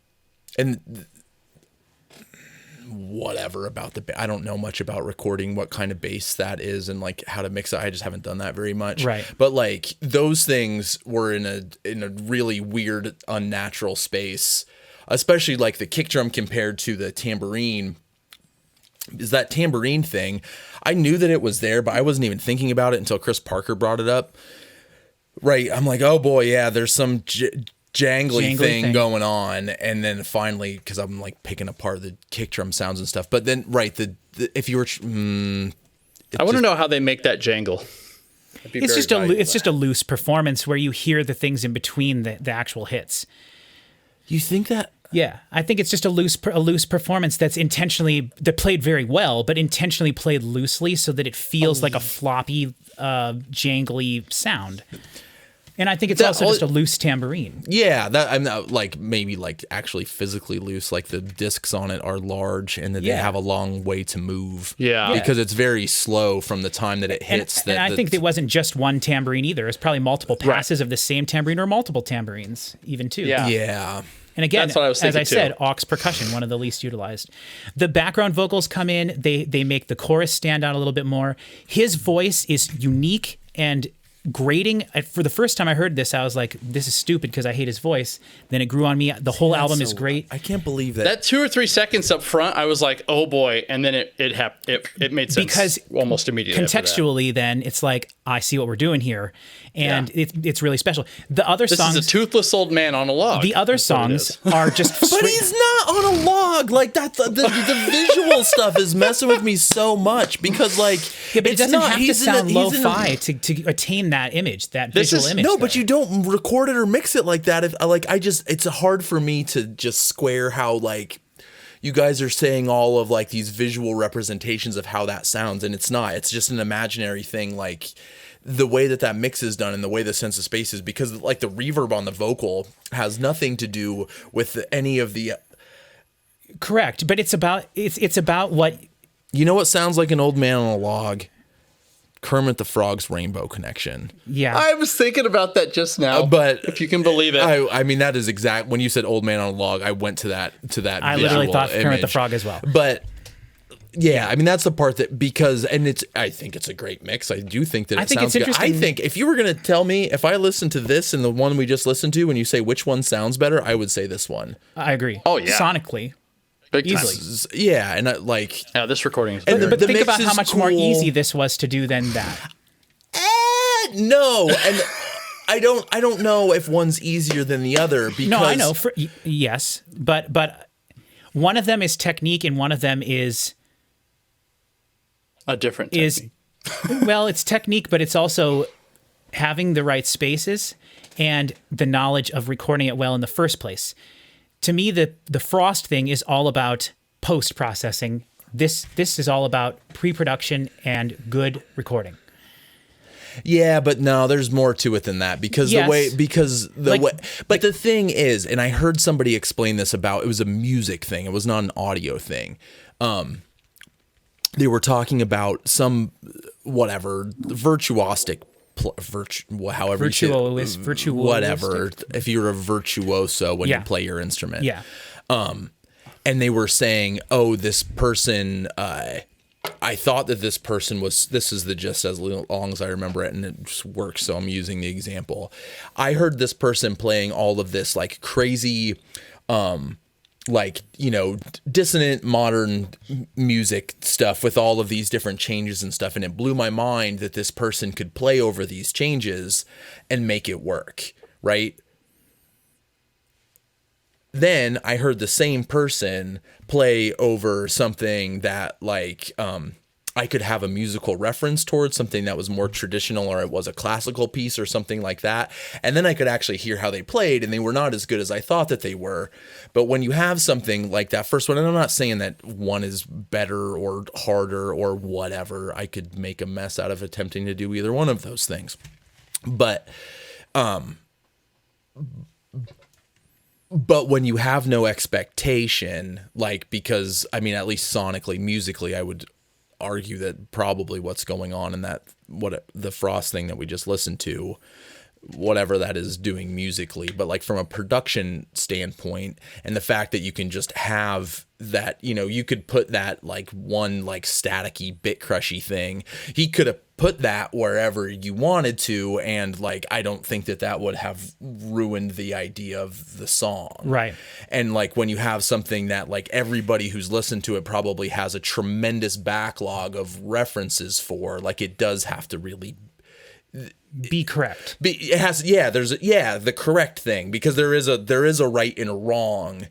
whatever about I don't know much about recording what kind of bass that is and like how to mix it. I just haven't done that very much. Right. But like those things were in a really weird, unnatural space, especially like the kick drum compared to the tambourine. Is that tambourine thing? I knew that it was there, but I wasn't even thinking about it until Chris Parker brought it up. Right. I'm like, oh boy, yeah, there's some jangly thing going on, and then finally because I'm like picking apart the kick drum sounds and stuff, but then right the if you were I want to know how they make that jangle. it's just a loose performance where you hear the things in between the actual hits. you think that Yeah, I think it's just a loose performance that's played very well, but intentionally played loosely so that it feels like a floppy, jangly sound. And I think it's also just a loose tambourine. yeah, that I'm not like maybe like actually physically loose, like the discs on it are large and that they have a long way to move. Yeah. Because it's very slow from the time that it hits. And I think it wasn't just one tambourine either. It's probably multiple passes of the same tambourine or multiple tambourines even too. Yeah. yeah. And again, That's what I was as thinking I said, too. aux percussion, one of the least utilized. The background vocals come in, they make the chorus stand out a little bit more. His voice is unique and grating. For the first time I heard this, I was like, this is stupid because I hate his voice. Then it grew on me. The whole album is great. I can't believe that. That 2 or 3 seconds up front, I was like, "Oh boy!" And then it made sense Because almost immediately. after that. Contextually, then it's like, I see what we're doing here. And it's really special. The other This songs. is a toothless old man on a log. The other That's what it songs is. are just. But straight- he's not on a log. Like that, the visual stuff is messing with me so much because like Yeah, but it it's doesn't not. have to he's in a- sound he's in a- lo-fi to attain that image, that This visual is- image. No, though. but you don't record it or mix it like that. If like it's hard for me to just square how like you guys are saying all of like these visual representations of how that sounds, and it's not. It's just an imaginary thing. Like the way that mix is done and the way the sense of space is, because like the reverb on the vocal has nothing to do with any of the. Correct, but it's about what. You know what sounds like an old man on a log? Kermit the Frog's Rainbow Connection. Yeah, I was thinking about that just now, but if you can believe it, I mean that is exact. When you said old man on a log, I went to that. I literally visual thought Kermit the image. Frog as well. But yeah, I mean that's the part that I think it's a great mix. I do think that I it think sounds it's good. I interesting. think if you were gonna tell me if I listened to this and the one we just listened to, when you say which one sounds better, I would say this one. I agree. Oh, yeah. Sonically, big time. easily. Yeah, and like Yeah, this recording is And better. But the think mix about how is much more cool. easy this was to do than that. no, and I don't know if one's easier than the other because No, I know. Yes, but one of them is technique and one of them is a different technique. well, it's technique, but it's also having the right spaces and the knowledge of recording it well in the first place. To me, the Frost thing is all about post processing. This is all about pre-production and good recording. Yeah, but no, there's more to it than that because Yes. but the thing is, and I heard somebody explain this about, it was a music thing. It was not an audio thing. They were talking about some virtuosic however you say it, Virtuoso. whatever, if you're a virtuoso when Yeah. you play your instrument. Yeah. And they were saying, oh, this person, I thought that this person was, this is the gist as long as I remember it, and it just works, so I'm using the example. I heard this person playing all of this like crazy, like, you know, dissonant modern music stuff with all of these different changes and stuff, and it blew my mind that this person could play over these changes and make it work, right? Then I heard the same person play over something that like I could have a musical reference towards something that was more traditional, or it was a classical piece or something like that. And then I could actually hear how they played, and they were not as good as I thought that they were. But when you have something like that first one, and I'm not saying that one is better or harder or whatever, I could make a mess out of attempting to do either one of those things. But when you have no expectation, like, because I mean, at least sonically, musically, I would argue that probably what's going on in that, what the Frost thing that we just listened to, whatever that is doing musically, but like from a production standpoint, and the fact that you can just have that, you know, you could put that like one like staticky bit crushy thing, he could have put that wherever you wanted to, and like I don't think that that would have ruined the idea of the song. Right. And like when you have something that like everybody who's listened to it probably has a tremendous backlog of references for, like it does have to really be correct. it has, the correct thing, because there is a right and a wrong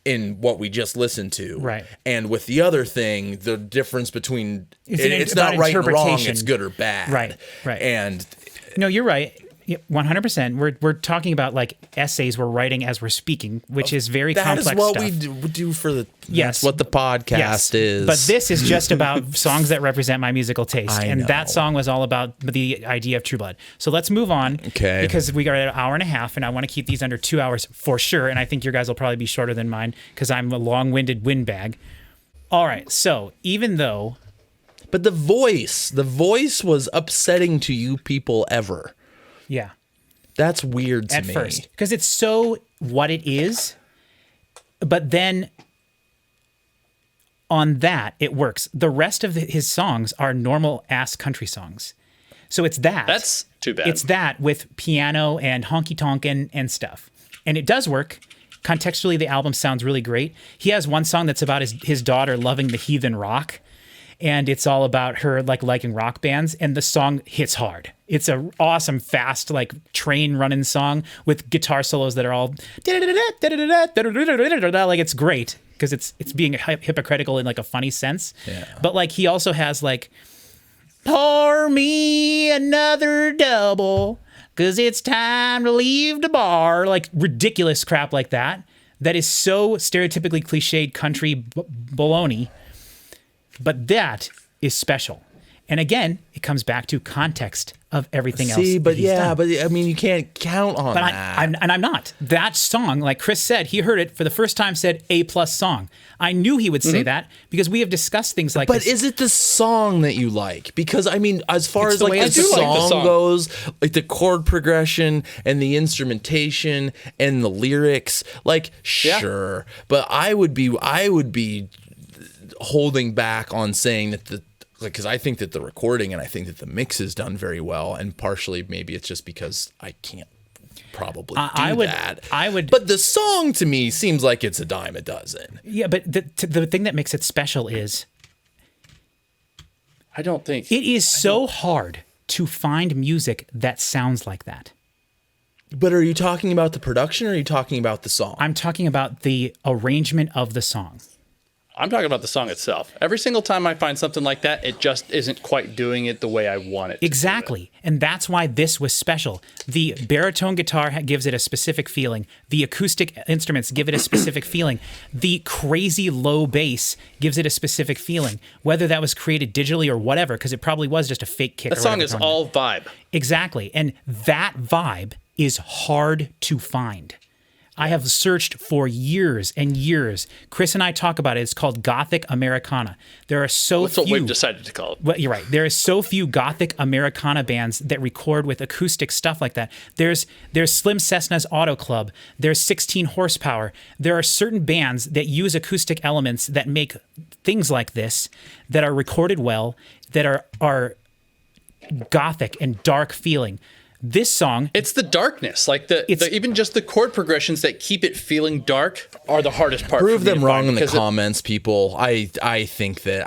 in what we just listened to. Right. And with the other thing, the difference between it's about not right and wrong, interpretation. it's good or bad. Right. And No, you're right. 100%. We're talking about like essays we're writing as we're speaking, which is very complex that is what stuff. we do for the Yes. that's what the podcast is. But this is just about songs that represent my musical taste. I and know. that song was all about the idea of True Blood. So let's move on. Okay. Because we got an hour and a half, and I want to keep these under 2 hours for sure. And I think your guys will probably be shorter than mine because I'm a long-winded windbag. All right. So even though... But the voice was upsetting to you people ever. Yeah. That's weird to At me. first. Because it's so what it is. But then... on that, it works. The rest of his songs are normal ass country songs. So it's that. That's too bad. It's that with piano and honky tonk and stuff. And it does work. Contextually, the album sounds really great. He has one song that's about his daughter loving the heathen rock. And it's all about her like liking rock bands. And the song hits hard. It's a awesome, fast, like train running song with guitar solos that are all like, it's great. Because it's being hypocritical in like a funny sense. Yeah. But like he also has like, pour me another double, because it's time to leave the bar. Like ridiculous crap like that. That is so stereotypically cliched country baloney. But that is special. And again, it comes back to context of everything else. See, but he's done. but I mean, you can't count on But that. I'm not. That song, like Chris said, he heard it for the first time, said A+ song. I knew he would say that because we have discussed things like But this. is it the song that you like? Because I mean, as far It's as the like way the I do song, like the song. goes, like the chord progression and the instrumentation and the lyrics, like sure. But I would be holding back on saying that because I think that the recording and I think that the mix is done very well, and partially maybe it's just because I can't probably do that. I would. But the song to me seems like it's a dime a dozen. Yeah, but the thing that makes it special is I don't think it is so hard to find music that sounds like that. But are you talking about the production or are you talking about the song? I'm talking about the arrangement of the song. I'm talking about the song itself. Every single time I find something like that, it just isn't quite doing it the way I want it to. Exactly. And that's why this was special. The baritone guitar gives it a specific feeling. The acoustic instruments give it a specific feeling. The crazy low bass gives it a specific feeling. Whether that was created digitally or whatever, because it probably was just a fake kick. That song is all vibe. Exactly. And that vibe is hard to find. I have searched for years and years. Chris and I talk about it. It's called Gothic Americana. There are That's what we've decided to call it. Well, you're right. There is so few Gothic Americana bands that record with acoustic stuff like that. There's Slim Cessna's Auto Club. There's 16 Horsepower. There are certain bands that use acoustic elements that make things like this that are recorded well, that are Gothic and dark feeling. This song, It's the darkness, like even just the chord progressions that keep it feeling dark are the hardest part. Prove for me them to wrong find, in the because comments, people. I think that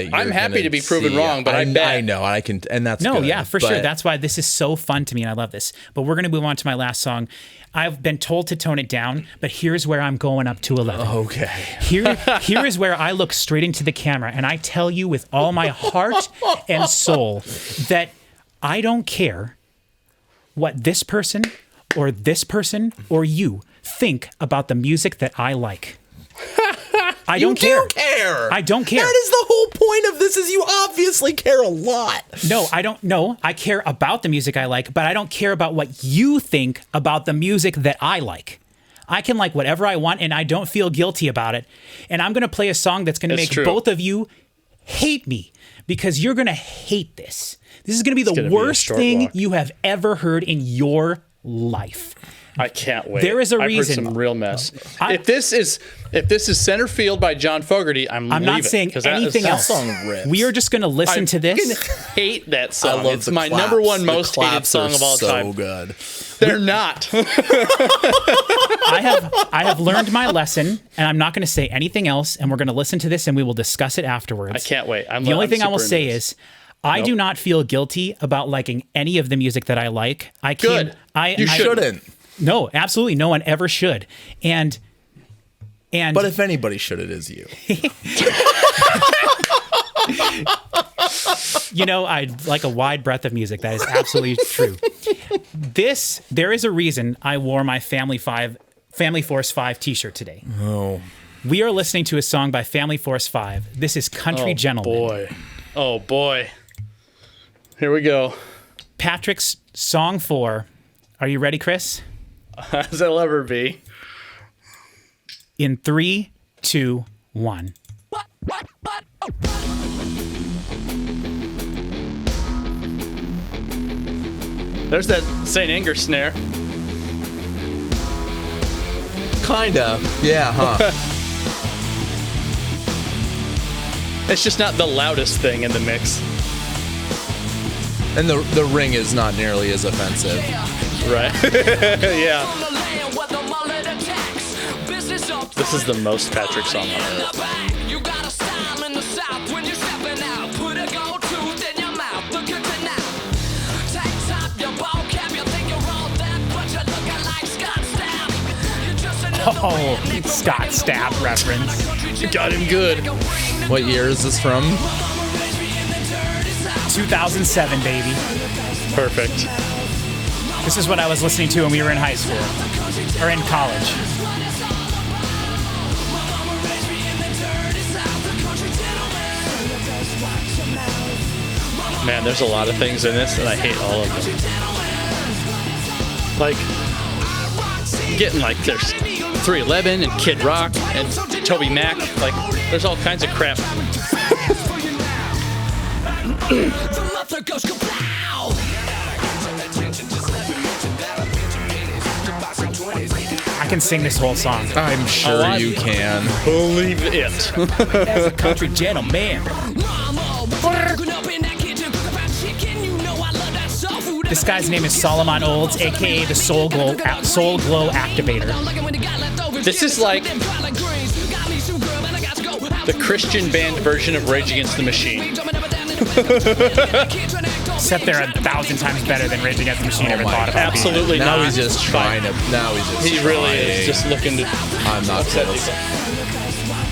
you're I'm happy gonna to be proven see- wrong, but I bet. I know, and I can, and that's no, good, yeah, for sure. but- That's why this is so fun to me, and I love this. But we're going to move on to my last song. I've been told to tone it down, but here's where I'm going up to 11. okay. Here is where I look straight into the camera, and I tell you with all my heart and soul that I don't care what this person or you think about the music that I like. I don't care. I don't care. That is the whole point of this. Is you obviously care a lot. No, I don't know. I care about the music I like, but I don't care about what you think about the music that I like. I can like whatever I want, and I don't feel guilty about it. And I'm going to play a song that's going to It's make true. both of you hate me, because you're going to hate this. This is going to be the gonna be a worst short thing walk. you have ever heard in your life. I can't wait. There is a I've reason. heard some real mess. I- if this is Center Field by John Fogerty, I'm not leaving, saying 'cause that anything is- else. Song rips. We are just going to listen to this. I hate that song. love It's the my claps. number one The most hated claps song are of all so time. good. They're not. I have learned my lesson, and I'm not going to say anything else. And we're going to listen to this, and we will discuss it afterwards. I can't wait. The only thing I will super say into this. is, I do not feel guilty about liking any of the music that I like. I can't. Good. I You shouldn't. No, absolutely, no one ever should. And But if anybody should, it is you. you know, I like a wide breadth of music. That is absolutely true. There is a reason I wore my Family Force 5 t-shirt today. Oh. We are listening to a song by Family Force 5. This is Country Gentleman. Oh boy. Here we go. Patrick's song 4. Are you ready, Chris? As it'll ever be. In 3, 2, 1. There's that St. Anger snare. Kinda. Yeah, huh? It's just not the loudest thing in the mix. And the ring is not nearly as offensive. Right. Yeah. This is the most Patrick song on earth. Oh, Scott Stapp reference. You got him good. What year is this from? 2007, baby. Perfect. This is what I was listening to when we were in high school. Or in college. Man, there's a lot of things in this, and I hate all of them. Like, getting like there's 311 and Kid Rock and Toby Mac. Like, there's all kinds of crap. I can sing this whole song. I'm sure I- you can. Believe it. As a country gentleman. This guy's name is Solomon Olds, aka the Soul Glow Activator. This is like the Christian band version of Rage Against the Machine. Except they're 1,000 times better than Rage Against the Machine ever my thought about. being. Absolutely Now not. he's just trying to. Now he's just. He really trying. is just looking to I'm not upset close. people.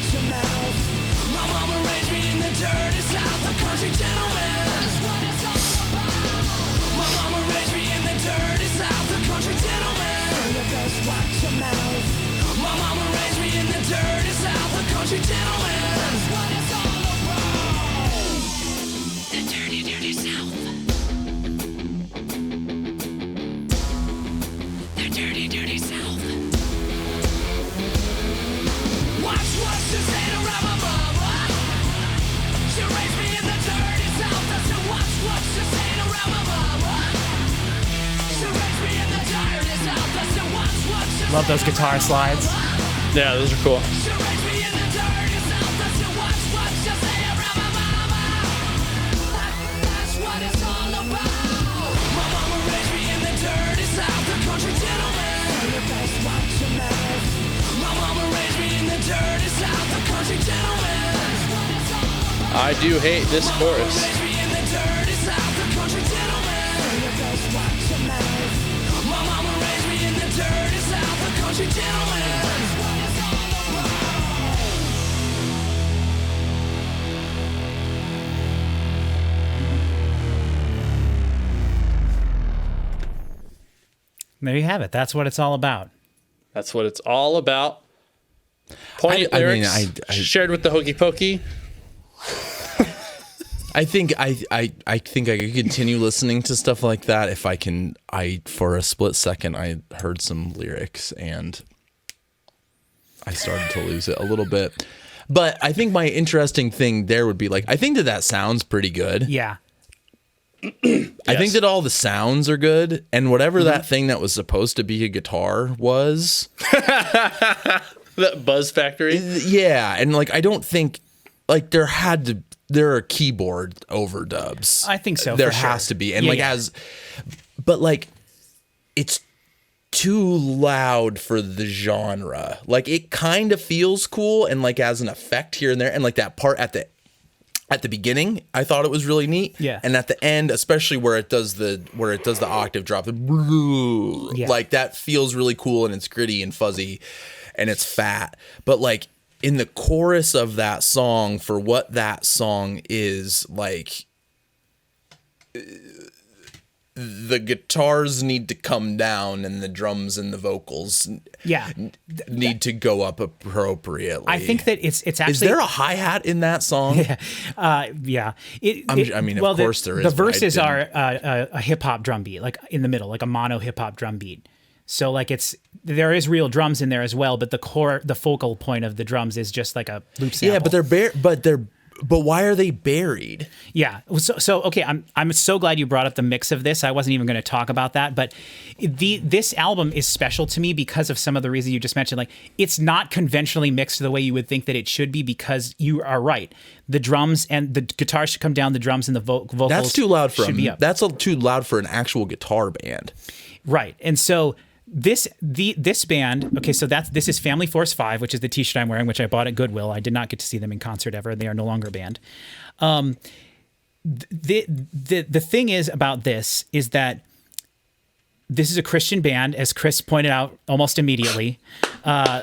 Love those guitar slides. Yeah, those are cool. I do hate this chorus. There you have it. That's what it's all about. That's what it's all about. Poignant lyrics shared with the hokey pokey. I think I could continue listening to stuff like that if I can. For a split second I heard some lyrics and I started to lose it a little bit. But I think my interesting thing there would be like, I think that sounds pretty good. Yeah. I think that all the sounds are good, and whatever that thing that was supposed to be a guitar was. That Buzz Factory. Yeah, and like I don't think like there are keyboard overdubs. I think so. There for sure. has to be, and Yeah, like but like it's too loud for the genre. Like it kind of feels cool and like as an effect here and there, and like that part at the beginning, I thought it was really neat. Yeah. And at the end, especially where it does the octave drop, like that feels really cool and it's gritty and fuzzy and it's fat. But like in the chorus of that song, for what that song is, like the guitars need to come down and the drums and the vocals need to go up appropriately. I think that it's actually. Is there a hi-hat in that song? Yeah. Of course there is. The verses are a hip hop drum beat, like in the middle, like a mono hip hop drum beat. So like there is real drums in there as well, but the focal point of the drums is just like a loop sample. Yeah, but why are they buried? Yeah. So okay, I'm so glad you brought up the mix of this. I wasn't even going to talk about that, but this album is special to me because of some of the reasons you just mentioned. Like it's not conventionally mixed the way you would think that it should be, because you are right. The drums and the guitar should come down, the drums and the vocals. That's too loud for should be up. That's too loud for an actual guitar band. Right. And so this band, okay, so this is Family Force 5, which is the t-shirt I'm wearing, which I bought at Goodwill. I did not get to see them in concert ever. They are no longer a band. The thing is about this is that this is a Christian band, as Chris pointed out almost immediately.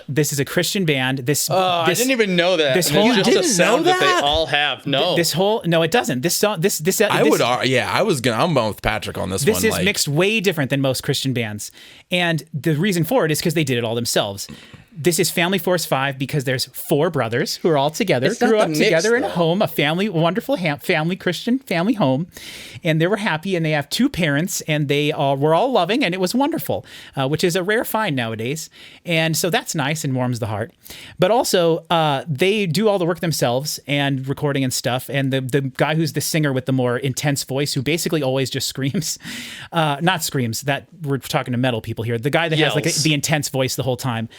This is a Christian band. I didn't even know that. This whole, just a sound that they all have. No, no, it doesn't. This song, I'm going with Patrick on this one. This is mixed way different than most Christian bands, and the reason for it is because they did it all themselves. This is Family Force 5 because there's 4 brothers who are all together, grew up together in a home, a family, wonderful family, Christian family home, and they were happy, and they have 2 parents, and they were all loving, and it was wonderful, which is a rare find nowadays, and so that's nice and warms the heart. But also, they do all the work themselves and recording and stuff, and the guy who's the singer with the more intense voice, who basically always just screams, not screams, that we're talking to metal people here, the guy that has like the intense voice the whole time,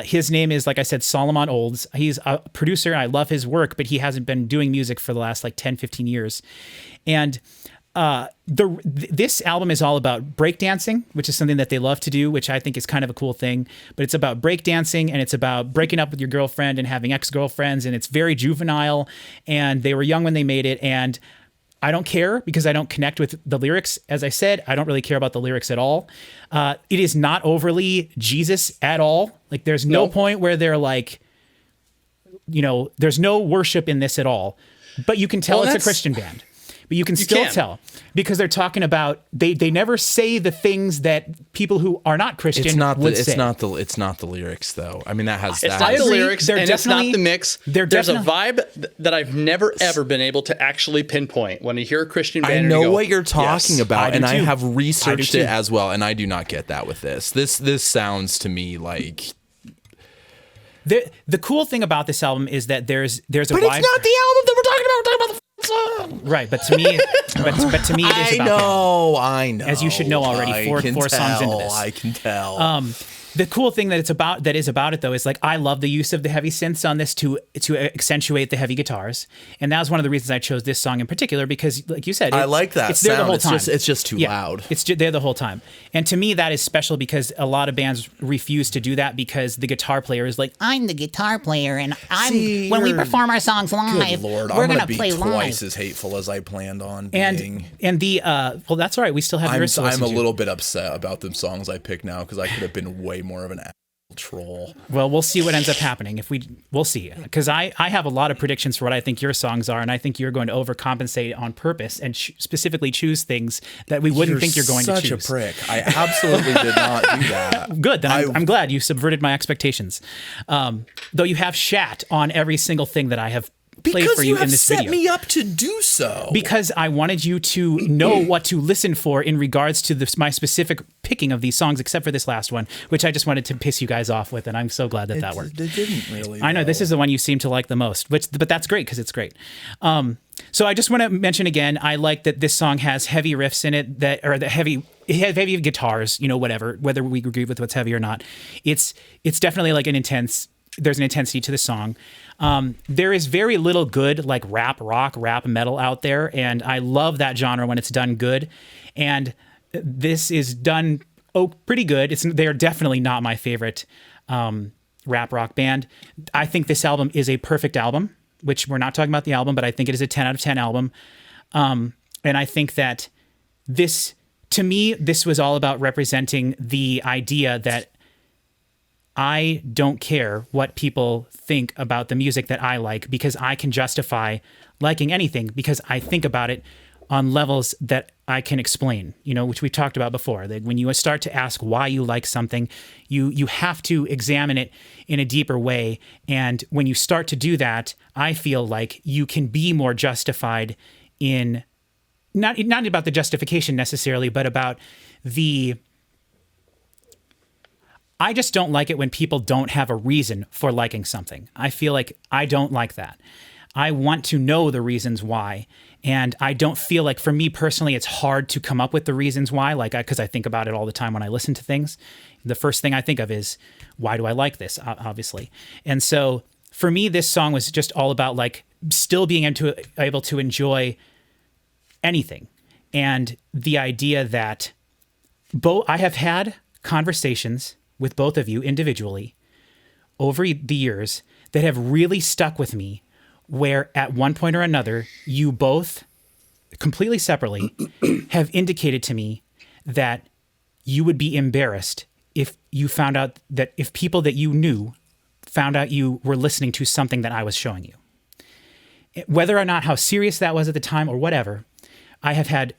his name is, like I said, Solomon Olds. He's a producer, and I love his work, but he hasn't been doing music for the last like 10, 15 years. And this album is all about breakdancing, which is something that they love to do, which I think is kind of a cool thing. But it's about breakdancing, and it's about breaking up with your girlfriend and having ex-girlfriends, and it's very juvenile. And they were young when they made it, and I don't care because I don't connect with the lyrics. As I said, I don't really care about the lyrics at all. It is not overly Jesus at all. Like there's no point where they're like, there's no worship in this at all. But you can tell it's a Christian band. But you can still tell because they're talking about they never say the things that people who are not Christian would say. It's not the lyrics though. I mean it's not the lyrics and it's not the mix. There's a vibe that I've never ever been able to actually pinpoint when you hear a Christian band. I know what you're talking about, and I have I researched it as well, and I do not get that with this. This sounds to me like the cool thing about this album is that there's a But vibe. it's not the album that we're talking about. We're talking about the song. Right, but to me, but to me, it is about them. I know. As you should know already, four songs into this. I can tell. The cool thing that is about it though is like I love the use of the heavy synths on this to accentuate the heavy guitars, and that was one of the reasons I chose this song in particular because, like you said, I like that it's there the sound. whole time. It's just too loud. It's there the whole time, and to me that is special because a lot of bands refuse to do that because the guitar player is like, I'm the guitar player, and when we perform our songs live, Good Lord, we're I'm gonna be play twice live. as hateful as I planned on being. And the well, that's all right. We still have yours to I'm listen a to. little bit upset about the songs I picked now because I could have been way more of an troll. Well, we'll see what ends up happening. We'll see, because I have a lot of predictions for what I think your songs are, and I think you're going to overcompensate on purpose and specifically choose things that we wouldn't think you're going to choose. Such a prick. I absolutely did not do that. Good. Then I'm glad you subverted my expectations. Though you have shat on every single thing that I have played for you in this video. Because you have set me up to do so. Because I wanted you to know what to listen for in regards to my specific picking of these songs, except for this last one, which I just wanted to piss you guys off with, and I'm so glad that worked. It didn't really. I know, this is the one you seem to like the most, but that's great because it's great. So I just want to mention again, I like that this song has heavy riffs in it it has heavy guitars, whether we agree with what's heavy or not. It's definitely like there's an intensity to the song. There is very little good like rap rock, rap metal out there, and I love that genre when it's done good. And this is done pretty good. They're definitely not my favorite rap rock band. I think this album is a perfect album, which we're not talking about the album, but I think it is a 10 out of 10 album. And I think that to me, this was all about representing the idea that I don't care what people think about the music that I like because I can justify liking anything because I think about it on levels that I can explain, which we talked about before. That when you start to ask why you like something, you have to examine it in a deeper way. And when you start to do that, I feel like you can be more justified in not about the justification necessarily, but about I just don't like it when people don't have a reason for liking something. I feel like I don't like that. I want to know the reasons why. And I don't feel like, for me personally, it's hard to come up with the reasons why, because I think about it all the time when I listen to things. The first thing I think of is, why do I like this, obviously? And so for me, this song was just all about like still being able to enjoy anything. And the idea that I have had conversations with both of you individually over the years that have really stuck with me, where at one point or another, you both completely separately have indicated to me that you would be embarrassed if you found out that if people that you knew found out you were listening to something that I was showing you. Whether or not how serious that was at the time or whatever, I have had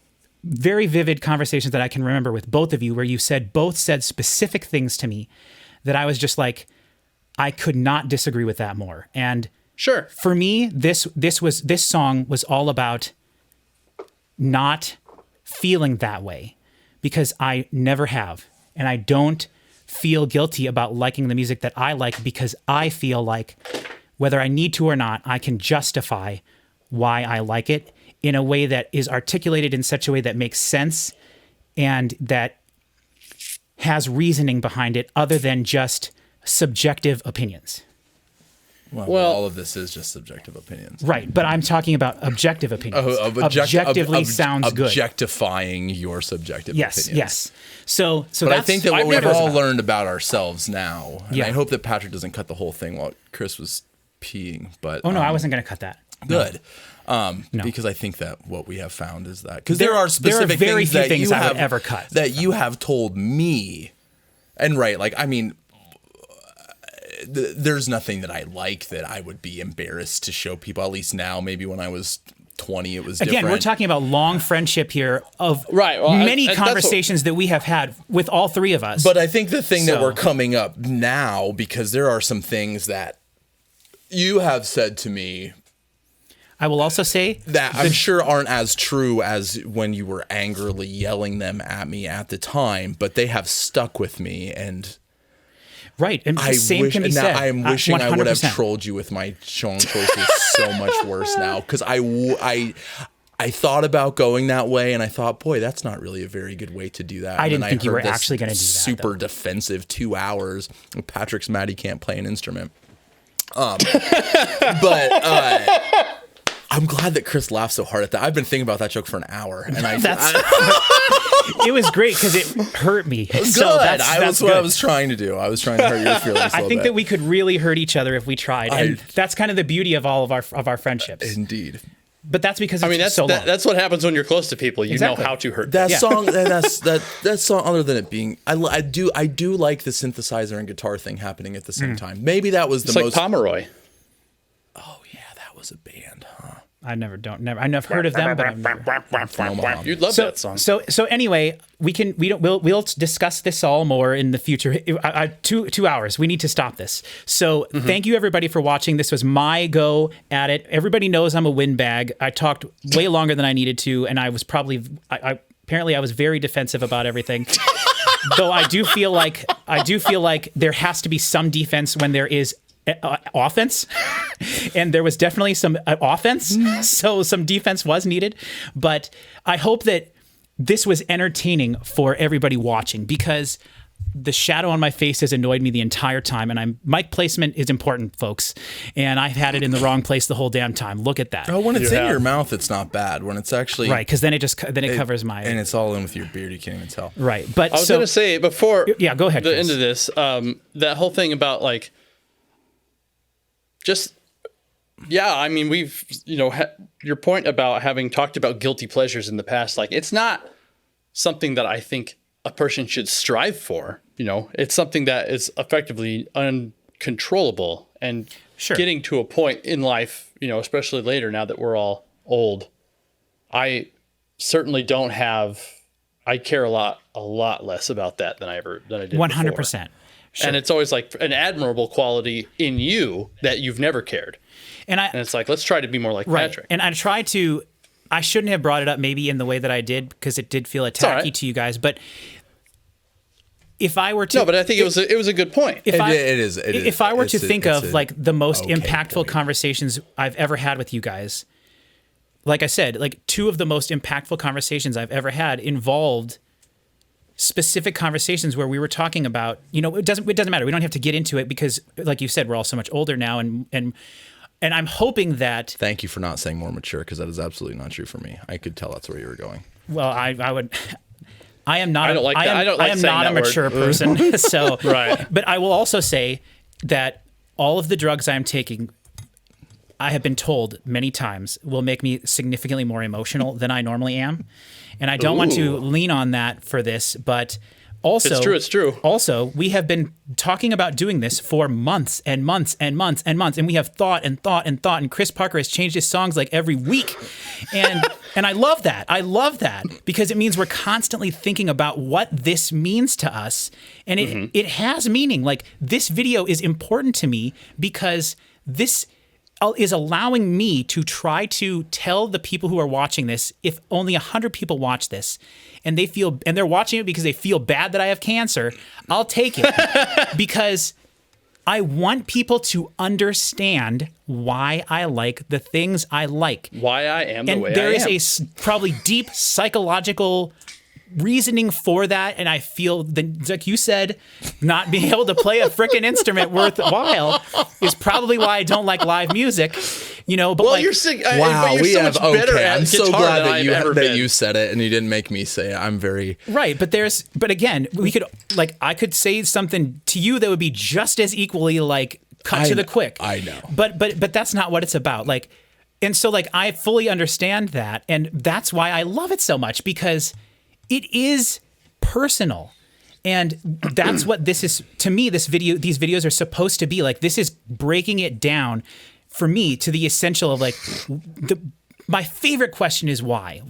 very vivid conversations that I can remember with both of you where you both said specific things to me that I was just like, I could not disagree with that more. And sure, for me, this song was all about not feeling that way because I never have. And I don't feel guilty about liking the music that I like because I feel like whether I need to or not, I can justify why I like it in a way that is articulated in such a way that makes sense and that has reasoning behind it other than just subjective opinions. Well, all of this is just subjective opinions. Right, but I'm talking about objective opinions. Objectively sounds good. Objectifying your subjective opinions. Yes. So but I think that what we've all learned learned about ourselves now, and Yeah. I hope that Patrick doesn't cut the whole thing while Chris was peeing. But Oh no, I wasn't going to cut that. Good. No. Because I think that what we have found is that because there are specific very things few that things you I would have ever cut. that you have told me, and there's nothing that I like that I would be embarrassed to show people. At least now, maybe when I was 20, it was Again, different. we're talking about long friendship here of many conversations that we have had with all three of us. But I think the thing that So- we're coming up now, because there are some things that you have said to me I will also say that I'm sure aren't as true as when you were angrily yelling them at me at the time, but they have stuck with me, and right, and the same can be said. I am wishing I would have 100%. trolled you with my song choices so much worse now, because I I thought about going that way, and I thought, boy, that's not really a very good way to do that. I And didn't then think you heard were this actually going to do that. super though. defensive 2 hours. Patrick's mad he can't play an instrument. But I'm glad that Chris laughed so hard at that. I've been thinking about that joke for an hour, and It was great because it hurt me. good. So that's what I good. was trying to do. I was trying to hurt your feelings. I think that we could really hurt each other if we tried, and that's kind of the beauty of all of our friendships. indeed. But that's because it's that's so long. that's what happens when you're close to people. You Exactly. know how to hurt them. That Yeah. song, that song. Other than it being, I do like the synthesizer and guitar thing happening at the same time. Maybe that was It's the like most. Pomeroy. Oh yeah, that was a band, huh? I never heard of them, but I've never. You'd love that song. So anyway, we'll discuss this all more in the future. 2 hours. We need to stop this. So thank you everybody for watching. This was my go at it. Everybody knows I'm a windbag. I talked way longer than I needed to, and I was probably apparently I was very defensive about everything. Though I do feel like there has to be some defense when there is offense, and there was definitely some offense, so some defense was needed. But I hope that this was entertaining for everybody watching, because the shadow on my face has annoyed me the entire time, and mic placement is important, folks, and I've had it in the wrong place the whole damn time. Look at that. Oh, when it's in have. your mouth, it's not bad. When it's actually Right, because then it covers my and it's all in with your beard. You can't even tell. right. But I was going to say before Yeah, go ahead, the Chris. end of this, that whole thing about like, just, yeah, I mean, we've, your point about having talked about guilty pleasures in the past, like, it's not something that I think a person should strive for. It's something that is effectively uncontrollable, and Sure. getting to a point in life, especially later now that we're all old, I certainly don't have, I care a lot less about that than I did 100%. before. And it's always like an admirable quality in you that you've never cared. And And it's like, let's try to be more like right. Patrick. And I shouldn't have brought it up maybe in the way that I did, because it did feel all attacky right. to you guys. But if I were to, No, but I think it was a good point. if I, it is. If I were to think It's of a like the most okay impactful point. conversations I've ever had with you guys, like I said, like 2 of the most impactful conversations I've ever had involved specific conversations where we were talking about, it doesn't matter. We don't have to get into it because, like you said, we're all so much older now, and I'm hoping that. Thank you for not saying more mature, because that is absolutely not true for me. I could tell that's where you were going. Well, I would. I am not. I don't like that. I don't I like am saying not a that word. mature person. So, Right. But I will also say that all of the drugs I am taking, I have been told many times, will make me significantly more emotional than I normally am, and I don't want to Ooh. lean on that for this, but. Also, It's true. Also, we have been talking about doing this for months and months and months and months, and we have thought. And Chris Parker has changed his songs like every week, and I love that. I love that because it means we're constantly thinking about what this means to us, and it has meaning. Like, this video is important to me because this is allowing me to try to tell the people who are watching this, if only 100 people watch this and they're watching it because they feel bad that I have cancer, I'll take it because I want people to understand why I like the things I like. Why I am the And way I there am. is probably deep psychological reasoning for that, and I feel that, like you said, not being able to play a frickin' instrument worthwhile is probably why I don't like live music. But well, like, you're sick. Wow, but you're we so have. much better Okay, at I'm so guitar glad than that I've ever that been. you said it and you didn't make me say it. I'm very. right, but again, I could say something to you that would be just as equally like cut to the quick. I know. But that's not what it's about. Like, and so like I fully understand that, and that's why I love it so much, because it is personal. And that's what this is to me. These videos are supposed to be like. This is breaking it down for me to the essential of like my favorite question is why?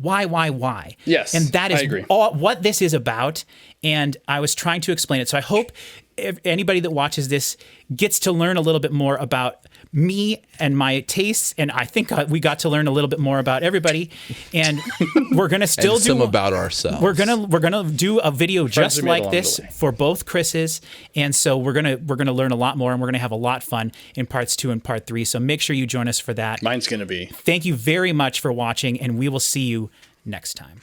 Yes, and that is I agree. all what this is about. And I was trying to explain it. So I hope if anybody that watches this gets to learn a little bit more about me and my tastes, and I think we got to learn a little bit more about everybody. And we're gonna still And some about ourselves. We're gonna do a video Friends just we made like along this the way. for both Chris's, and so we're gonna learn a lot more, and we're gonna have a lot of fun in parts 2 and part 3. So make sure you join us for that. Mine's gonna be. Thank you very much for watching, and we will see you next time.